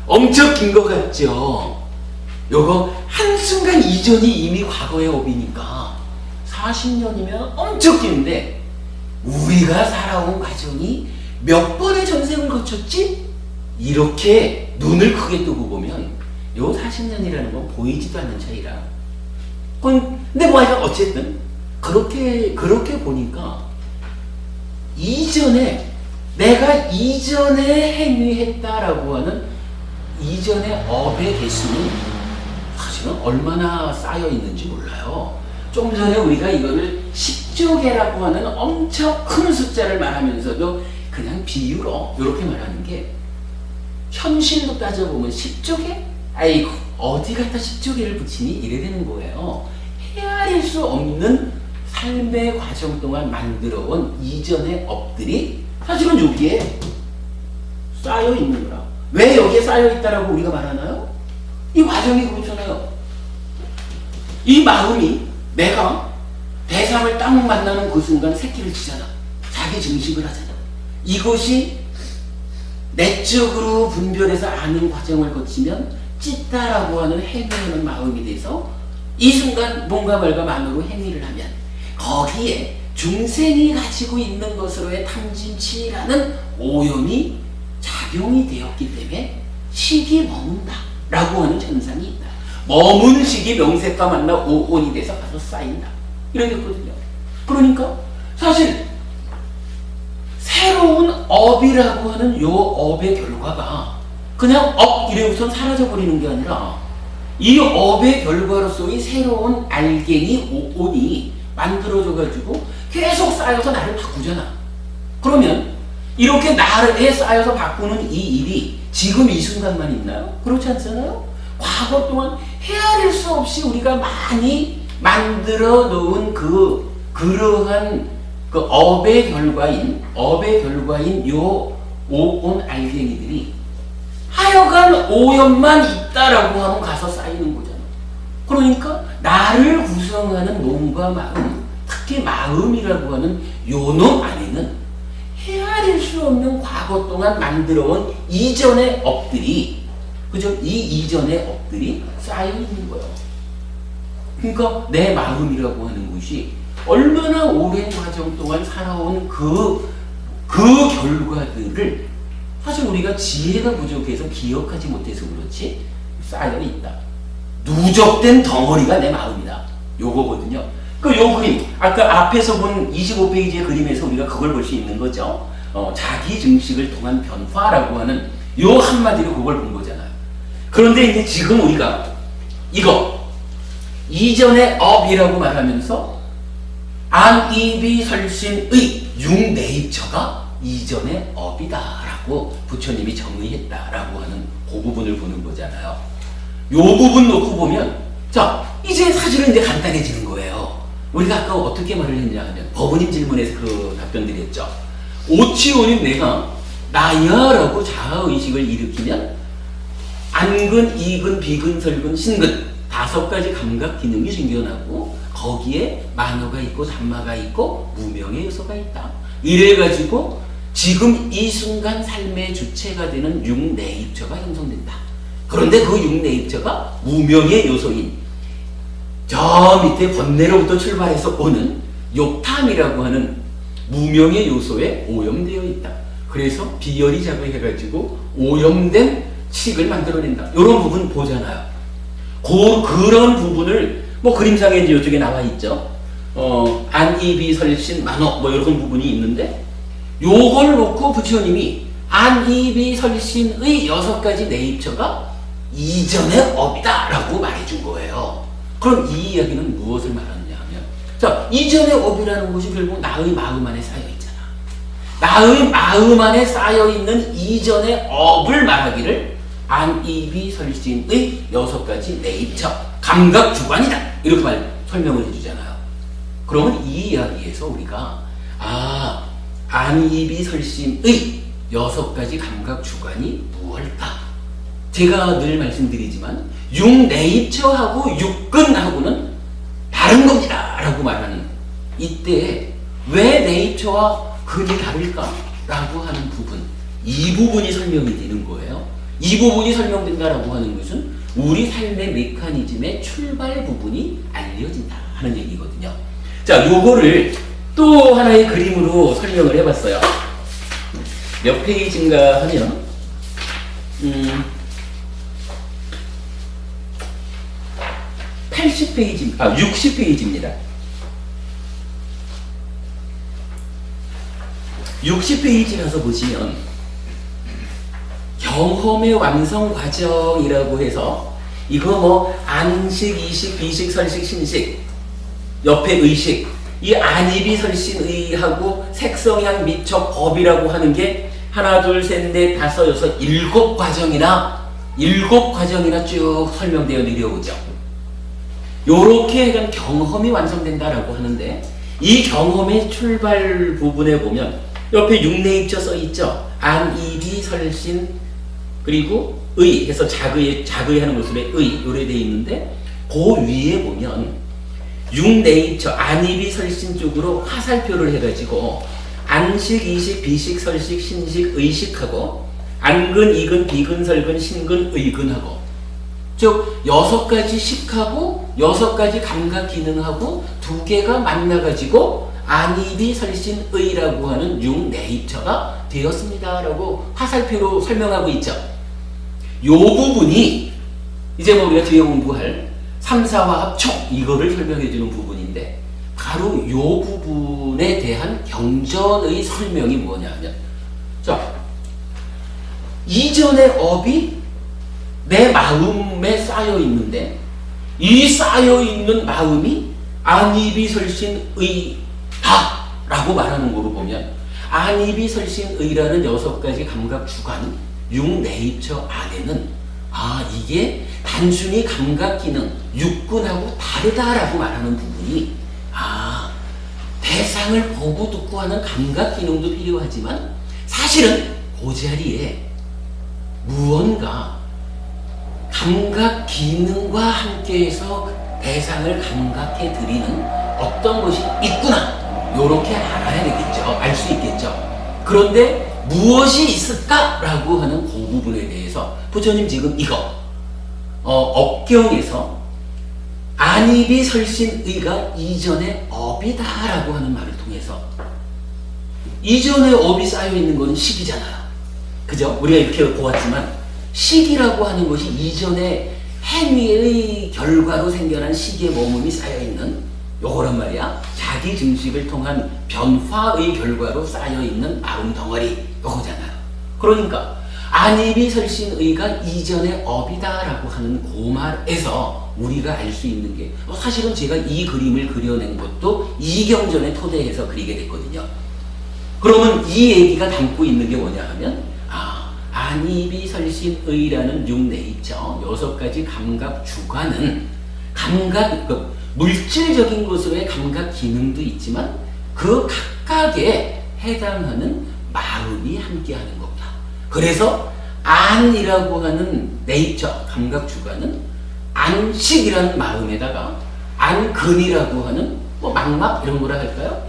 엄청 긴 것 같죠? 요거 한순간 이전이 이미 과거의 업이니까 40년이면 엄청 긴데 우리가 살아온 과정이 몇 번의 전생을 거쳤지? 이렇게 눈을 크게 뜨고 보면 요 40년이라는 건 보이지도 않는 차이라. 근데 뭐 하여간 어쨌든 그렇게 보니까 이전에 내가 이전에 행위했다라고 하는 이전의 업의 개수는 사실은 얼마나 쌓여 있는지 몰라요. 좀 전에 우리가 이거를 10조 개라고 하는 엄청 큰 숫자를 말하면서도 그냥 비유로 이렇게 말하는 게, 현실로 따져보면 10조 개? 아이고 어디 갖다 10조 개를 붙이니? 이래 되는 거예요. 헤아릴 수 없는 삶의 과정 동안 만들어온 이전의 업들이 사실은 여기에 쌓여 있는 거라. 왜 여기에 쌓여 있다라고 우리가 말하나요? 이 과정이 그렇잖아요. 이 마음이 내가 대상을 딱 만나는 그 순간 새끼를 치잖아. 자기 증식을 하잖아. 이것이 내적으로 분별해서 아는 과정을 거치면 찢다라고 하는 행위하는 마음이 돼서 이 순간 뭔가 말과 만으로 행위를 하면 거기에 중생이 가지고 있는 것으로의 탐진치라는 오염이 작용이 되었기 때문에 식이 머문다 라고 하는 현상이 있다. 머문 식이 명색과 만나 오온이 돼서 가서 쌓인다. 이렇게 했거든요. 그러니까 사실 새로운 업이라고 하는 요 업의 결과가 그냥 업 이래고선 사라져버리는 게 아니라 이 업의 결과로서의 새로운 알갱이 오온이 만들어져 가지고 계속 쌓여서 나를 바꾸잖아. 그러면 이렇게 나를 쌓여서 바꾸는 이 일이 지금 이 순간만 있나요? 그렇지 않잖아요? 과거 동안 헤아릴 수 없이 우리가 많이 만들어 놓은 그러한 그 업의 결과인 요 오온 알갱이들이 하여간 오염만 있다라고 하면 가서 쌓이는 거잖아. 그러니까 나를 구성하는 몸과 마음, 특히 마음이라고 하는 요 놈 안에는 헤아릴 수 없는 과거 동안 만들어온 이전의 업들이, 그죠? 이 이전의 업들이 쌓여 있는 거예요. 그러니까 내 마음이라고 하는 것이 얼마나 오랜 과정 동안 살아온 그 결과들을 사실 우리가 지혜가 부족해서 기억하지 못해서 그렇지 쌓여 있다. 누적된 덩어리가 내 마음이다. 요거거든요. 요 그림, 아까 앞에서 본 25페이지의 그림에서 우리가 그걸 볼 수 있는 거죠. 자기 증식을 통한 변화라고 하는 요 한마디로 그걸 본 거잖아요. 그런데 이제 지금 우리가 이거 이전의 업이라고 말하면서 안이비설신의 육내입처가 이전의 업이다라고 부처님이 정의했다라고 하는 그 부분을 보는 거잖아요. 요 부분 놓고 보면 자 이제 사실은 이제 간단해지는 거예요. 우리가 아까 어떻게 말을 했냐 하면 법원님 질문에서 그 답변 드렸죠. 오치오님 내가 나야라고 자아의식을 일으키면 안근, 이근, 비근, 설근, 신근 5가지 감각 기능이 생겨나고 거기에 만어가 있고 산마가 있고 무명의 요소가 있다. 이래가지고 지금 이 순간 삶의 주체가 되는 육내입처가 형성된다. 그런데 그 육내입처가 무명의 요소인 저 밑에 번뇌로부터 출발해서 오는 욕탐이라고 하는 무명의 요소에 오염되어 있다. 그래서 비열이 작용해가지고 오염된 식을 만들어낸다. 이런 부분 보잖아요. 그런 부분을 뭐 그림상에 이제 이쪽에 나와 있죠. 안이비설신 만어 뭐 이런 부분이 있는데 요걸 놓고 부처님이 안이비설신의 6가지 내입처가 이전의 업이다 라고 말해준 거예요. 그럼 이 이야기는 무엇을 말하느냐 하면 자 이전의 업이라는 것이 결국 나의 마음 안에 쌓여 있잖아. 나의 마음 안에 쌓여 있는 이전의 업을 말하기를 안이비설신의 6가지 내입처 감각주관이다 이렇게 설명을 해주잖아요. 그러면 이 이야기에서 우리가 안이비설신의 6가지 감각주관이 무엇일까? 제가 늘 말씀드리지만 육내입처하고 육근하고는 다른 겁니다 라고 말하는 이때 왜 내입처와 근이 다를까? 라고 하는 부분 이 부분이 설명이 되는 거예요. 이 부분이 설명된다라고 하는 것은 우리 삶의 메커니즘의 출발 부분이 알려진다 하는 얘기거든요. 자, 요거를 또 하나의 그림으로 설명을 해봤어요. 몇 페이지인가 하면 80페이지, 60페이지입니다. 60페이지라서 보시면 경험의 완성 과정이라고 해서 이거 뭐 안식, 이식, 비식, 설식, 신식 옆에 의식 이 안이비 설신의하고 색성향 미처 법이라고 하는 게 하나 둘 셋 넷 다섯 여섯 7과정이나 쭉 설명되어 내려오죠. 요렇게 해간 경험이 완성된다라고 하는데 이 경험의 출발 부분에 보면 옆에 육내입처 써 있죠. 안입이 설신 그리고 의 해서 작의 하는 모습에 의 요래 돼 있는데 그 위에 보면 육내입처 안입이 설신 쪽으로 화살표를 해가지고 안식, 이식, 비식, 설식, 신식, 의식하고 안근, 이근, 비근, 설근, 신근, 의근하고 즉 6가지 식하고 6가지 감각 기능하고 2개가 만나가지고 안입이 설신 의라고 하는 육내입처가 되었습니다 라고 화살표로 설명하고 있죠. 요 부분이 이제 뭐 우리가 뒤에 공부할 3사화합 촉 이거를 설명해 주는 부분인데 바로 요 부분에 대한 경전의 설명이 뭐냐면 자 이전의 업이 내 마음에 쌓여 있는데 이 쌓여 있는 마음이 안입이 설신 의하라고 말하는 거로 보면 안입이 설신 의라는 6가지 감각 주관 육내입처 안에는 이게 단순히 감각 기능 육근하고 다르다라고 말하는 부분이 대상을 보고 듣고 하는 감각 기능도 필요하지만 사실은 그 자리에 무언가 감각 기능과 함께해서 대상을 감각해 드리는 어떤 것이 있구나 요렇게 알아야 되겠죠. 알 수 있겠죠. 그런데 무엇이 있을까라고 하는 그 부분에 대해서 부처님 지금 이거 업경에서 안입이 설신의가 이전의 업이다라고 하는 말을 통해서 이전의 업이 쌓여있는 것은 식이잖아요. 그죠? 우리가 이렇게 보았지만 식이라고 하는 것이 이전의 행위의 결과로 생겨난 식의 몸음이 쌓여있는 요거란 말이야. 자기 증식을 통한 변화의 결과로 쌓여있는 마음 덩어리 요거잖아요. 그러니까 안입이 설신의가 이전의 업이다라고 하는 그 말에서 우리가 알 수 있는 게 사실은 제가 이 그림을 그려낸 것도 이경전에 토대해서 그리게 됐거든요. 그러면 이 얘기가 담고 있는 게 뭐냐 하면 안입이 설신의라는 육내입처 6가지 감각 주관은 감각 물질적인 것으로의 감각 기능도 있지만 그 각각에 해당하는 마음이 함께하는 겁니다. 그래서 안이라고 하는 네이처 감각 주관은 안식이라는 마음에다가 안근이라고 하는 뭐 망막 이런 거라 할까요?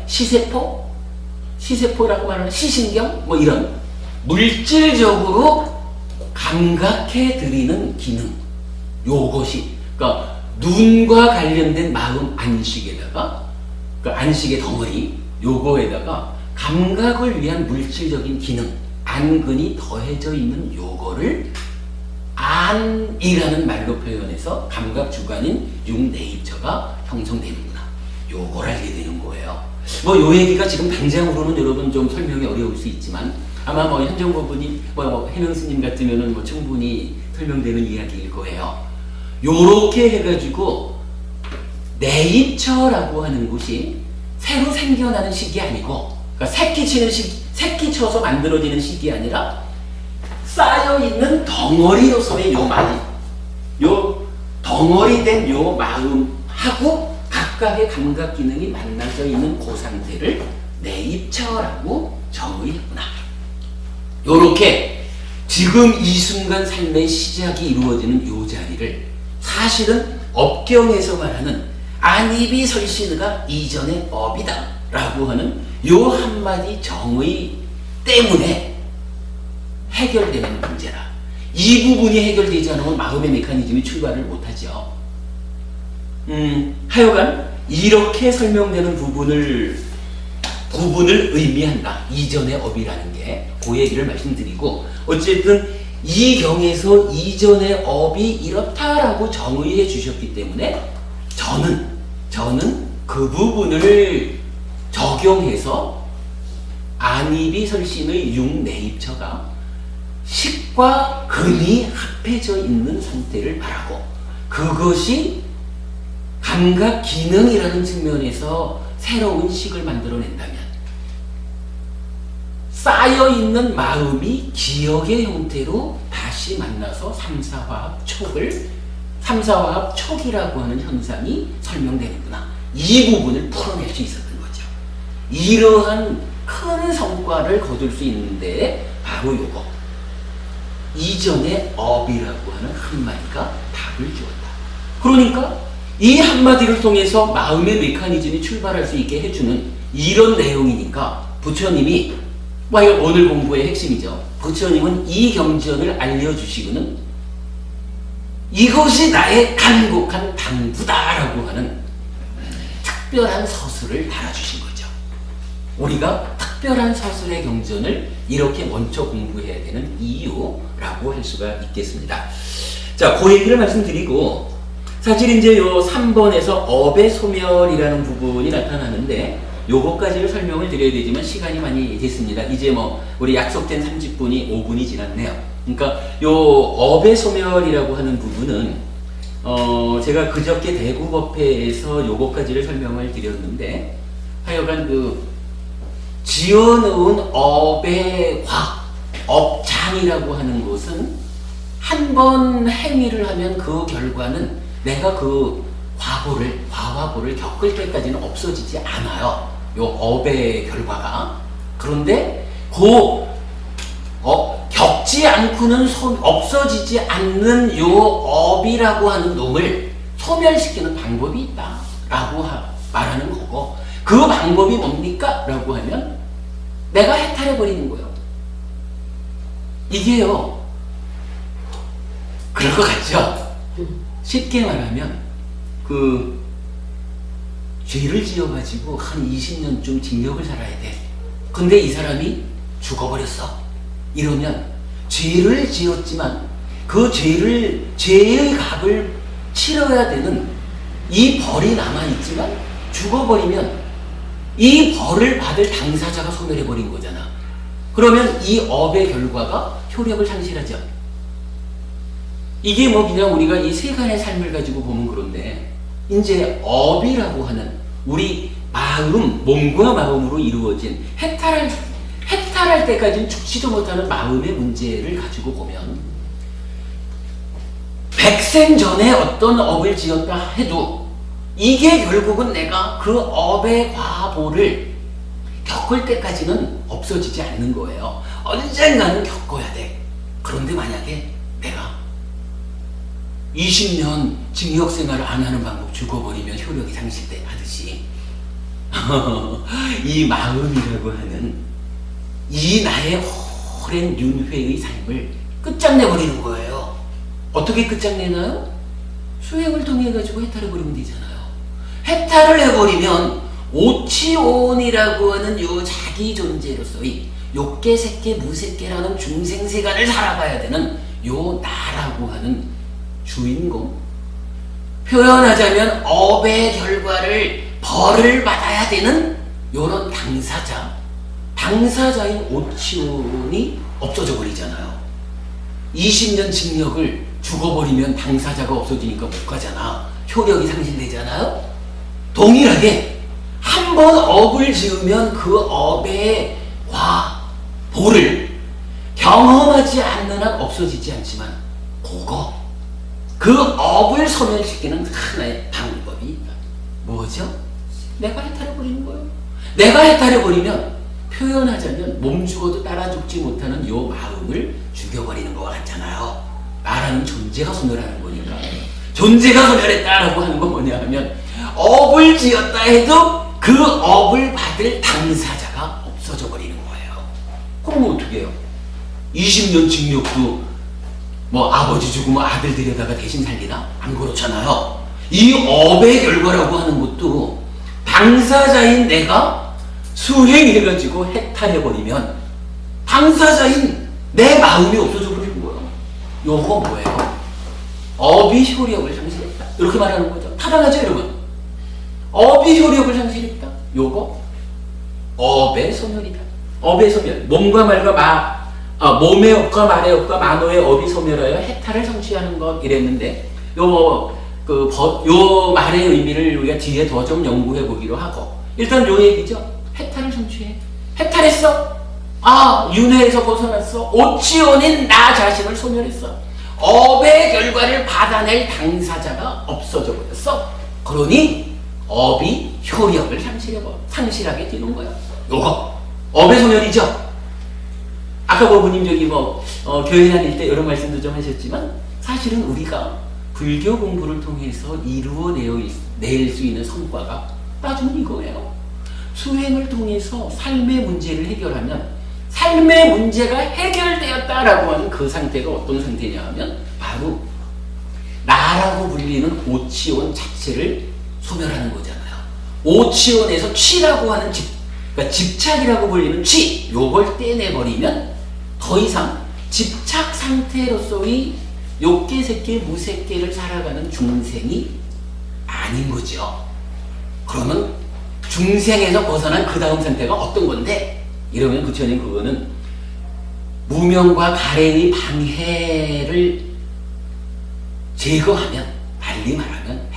시세포라고 말하는 시신경 뭐 이런 물질적으로 감각해 드리는 기능 요것이 그러니까 눈과 관련된 마음 안식에다가 그 안식의 덩어리 요거에다가 감각을 위한 물질적인 기능 안근이 더해져 있는 요거를 안이라는 말로 표현해서 감각 주관인 육내입처가 형성되는구나 요걸 알게 되는 거예요. 뭐 요 얘기가 지금 당장으로는 여러분 좀 설명이 어려울 수 있지만 아마 뭐 현정법부님 해명 스님 같으면은 뭐 충분히 설명되는 이야기일 거예요. 요렇게 해가지고 내입처라고 하는 곳이 새로 생겨나는 식이 아니고 그러니까 새끼 쳐서 만들어지는 식이 아니라 쌓여있는 덩어리로서의 요 마음 요 덩어리된 요 마음하고 각각의 감각 기능이 만나져 있는 그 상태를 내입처라고 정의했구나. 요렇게 지금 이 순간 삶의 시작이 이루어지는 요 자리를 사실은 업경에서 말하는 안입이 설신의가 이전의 업이다 라고 하는 요 한마디 정의 때문에 해결되는 문제라. 이 부분이 해결되지 않으면 마음의 메커니즘이 출발을 못하죠. 하여간 이렇게 설명되는 부분을 의미한다. 이전의 업이라는 게 그 얘기를 말씀드리고 어쨌든 이 경에서 이전의 업이 이렇다라고 정의해 주셨기 때문에 저는 그 부분을 적용해서 안입이 설신의 육내입처가 식과 근이 합해져 있는 상태를 말하고 그것이 감각 기능이라는 측면에서 새로운 식을 만들어낸다면 쌓여있는 마음이 기억의 형태로 다시 만나서 3사화합 촉이라고 하는 현상이 설명되는구나. 이 부분을 풀어낼 수 있었던 거죠. 이러한 큰 성과를 거둘 수 있는데 바로 요거. 이전에 업이라고 하는 한마디가 답을 주었다. 그러니까 이 한마디를 통해서 마음의 메커니즘이 출발할 수 있게 해주는 이런 내용이니까 부처님이 오늘 공부의 핵심이죠. 부처님은 이 경전을 알려주시고는 이것이 나의 간곡한 당부다라고 하는 특별한 서술을 달아주신 거죠. 우리가 특별한 서술의 경전을 이렇게 먼저 공부해야 되는 이유라고 할 수가 있겠습니다. 자, 그 얘기를 말씀드리고 사실 이제 요 3번에서 업의 소멸이라는 부분이 나타나는데 요거까지를 설명을 드려야 되지만 시간이 많이 됐습니다. 이제 뭐 우리 약속된 30분이 5분이 지났네요. 그러니까 요 업의 소멸이라고 하는 부분은 제가 그저께 대구법회에서 요거까지를 설명을 드렸는데 하여간 그 지어놓은 업의 업장이라고 하는 것은 한 번 행위를 하면 그 결과는 내가 그 과화보를 겪을 때까지는 없어지지 않아요. 요 업의 결과가. 그런데 겪지 않고는 없어지지 않는 요 업이라고 하는 놈을 소멸시키는 방법이 있다라고 말하는 거고, 그 방법이 뭡니까? 라고 하면 내가 해탈해버리는 거예요. 이게요, 그럴 것 같죠? 쉽게 말하면 죄를 지어가지고 한 20년쯤 징역을 살아야 돼. 근데 이 사람이 죽어버렸어. 이러면 죄를 지었지만 그 죄의 값을 치러야 되는 이 벌이 남아있지만 죽어버리면 이 벌을 받을 당사자가 소멸해버린 거잖아. 그러면 이 업의 결과가 효력을 상실하죠. 이게 뭐 그냥 우리가 이 세간의 삶을 가지고 보면 그런데 이제 업이라고 하는 우리 몸과 마음으로 이루어진 해탈할 때까지는 죽지도 못하는 마음의 문제를 가지고 보면 백생 전에 어떤 업을 지었다 해도 이게 결국은 내가 그 업의 과보를 겪을 때까지는 없어지지 않는 거예요. 언젠가는 겪어야 돼. 그런데 만약에 내가 20년 징역 생활을 안 하는 방법 죽어버리면 효력이 상실하듯이 이 마음이라고 하는 이 나의 오랜 윤회의 삶을 끝장내버리는 거예요. 어떻게 끝장내나요? 수행을 통해 가지고 해탈해버리면 되잖아요. 해탈을 해버리면 오치온이라고 하는 요 자기 존재로서의 욕계, 색계, 무색계라는 중생세간을 살아가야 되는 요 나라고 하는 주인공, 표현하자면 업의 결과를 벌을 받아야 되는 요런 당사자인 오치온이 없어져 버리잖아요. 20년 징역을 죽어버리면 당사자가 없어지니까 못 가잖아. 효력이 상실되잖아요. 동일하게 한 번 업을 지으면 그 업의 보를 경험하지 않는 한 없어지지 않지만 그 업을 소멸시키는 하나의 방법이 있다. 뭐죠? 내가 해탈해버리는 거예요. 내가 해탈해버리면 표현하자면 몸 죽어도 따라 죽지 못하는 요 마음을 죽여버리는 것 같잖아요. 나라는 존재가 소멸하는 거니까. 존재가 소멸했다라고 하는 건 뭐냐 하면 업을 지었다 해도 그 업을 받을 당사자가 없어져 버리는 거예요. 그럼 어떻게 해요? 20년 징역도 뭐 아버지 죽으면 아들 데려다가 대신 살리나? 안 그렇잖아요. 이 업의 결과라고 하는 것도 당사자인 내가 수행해가지고 해탈해버리면 당사자인 내 마음이 없어져 버리는 거예요. 요거 뭐예요? 업이 효력을 상실했다. 이렇게 말하는 거죠. 타당하죠, 여러분? 업이 효력을 상실했다. 요거 업의 소멸이다. 업의 소멸. 몸과 말과 몸의 업과 말의 업과 만호의 업이 소멸하여 해탈을 성취하는 것 이랬는데 요 말의 의미를 우리가 뒤에 더 좀 연구해 보기로 하고 일단 요 얘기죠. 해탈을 성취해. 해탈했어. 윤회에서 벗어났어. 오치온인 나 자신을 소멸했어. 업의 결과를 받아낼 당사자가 없어져 버렸어. 그러니 업이 효력을 상실하게 되는 거야. 요거 업의 소멸이죠. 아까 어부님 저기 교회 다닐 때 이런 말씀도 좀 하셨지만 사실은 우리가 불교 공부를 통해서 이루어낼 수 있는 성과가 따지면 이거예요. 수행을 통해서 삶의 문제를 해결하면 삶의 문제가 해결되었다라고 하는 그 상태가 어떤 상태냐 하면 바로 나라고 불리는 오치원 자체를 소멸하는 거잖아요. 오치원에서 취라고 하는 그러니까 집착이라고 불리는 취, 요걸 떼내버리면 더 이상 집착 상태로서의 욕계색계 무색계를 살아가는 중생이 아닌 거죠. 그러면 중생에서 벗어난 그 다음 상태가 어떤 건데? 이러면 부처님 그거는 무명과 가래의 방해를 제거하면, 달리 말하면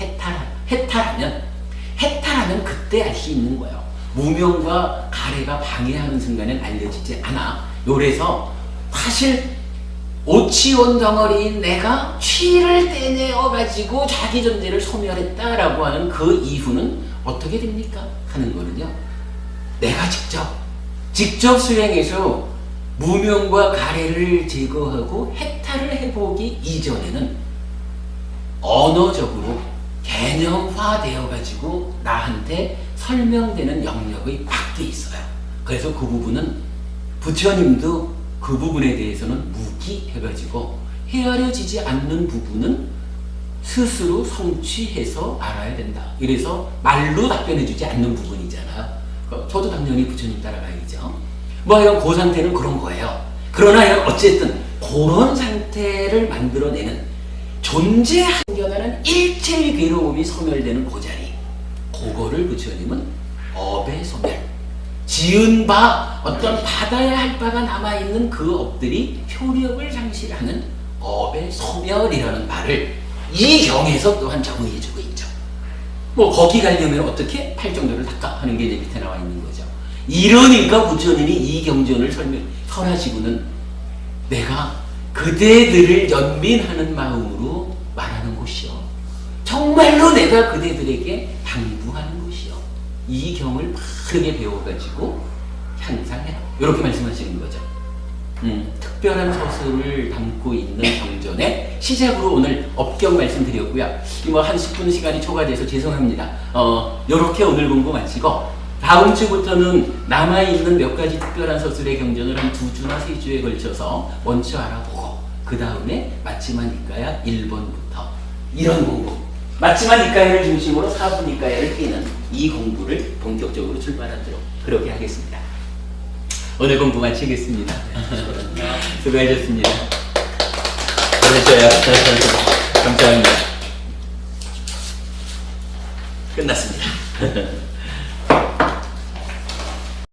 해탈하면 그때 알 수 있는 거예요. 무명과 가래가 방해하는 순간엔 알려지지 않아. 요래서 사실 오치원 덩어리인 내가 취를 떼내어가지고 자기 존재를 소멸했다라고 하는 그 이후는 어떻게 됩니까? 하는 거는요. 내가 직접 수행해서 무명과 가래를 제거하고 해탈을 해보기 이전에는 언어적으로 개념화되어가지고 나한테 설명되는 영역의 밖에 있어요. 그래서 그 부분은 부처님도 그 부분에 대해서는 무기해가지고 헤아려지지 않는 부분은 스스로 성취해서 알아야 된다. 이래서 말로 답변해주지 않는 부분이잖아. 저도 당연히 부처님 따라가야죠. 하여간 그 상태는 그런 거예요. 그러나 어쨌든 그런 상태를 만들어내는 존재 한견하는 일체의 괴로움이 소멸되는 그 자리, 그거를 부처님은 업의 소멸, 지은 바 어떤 받아야 할 바가 남아있는 그 업들이 효력을 상실하는 업의 소멸이라는 말을 이 경에서 또한 정의해주고 있죠. 거기 가려면 어떻게? 팔정도를 닦아 하는 게 이제 밑에 나와 있는 거죠. 이러니까 부처님이 이 경전을 설하시고는 내가 그대들을 연민하는 마음으로 말하는 곳이요. 정말로 내가 그대들에게 당부하는 곳이요. 이 경을 바르게 배워가지고 향상해라. 이렇게 말씀하시는 거죠. 특별한 서술을 담고 있는 경전의 시작으로 오늘 업경 말씀드렸고요. 한 10분 시간이 초과돼서 죄송합니다. 이렇게 오늘 공부 마치고 다음 주부터는 남아있는 몇 가지 특별한 서술의 경전을 한 2주나 3주에 걸쳐서 먼저 알아보고 그 다음에 마치마 니까야 1번부터 이런 공부, 마치마 니까야를 중심으로 사부 니까야를 띄는 이 공부를 본격적으로 출발하도록 그렇게 하겠습니다. 오늘 공부 마치겠습니다. 수고하셨습니다. 감사합니다. 끝났습니다.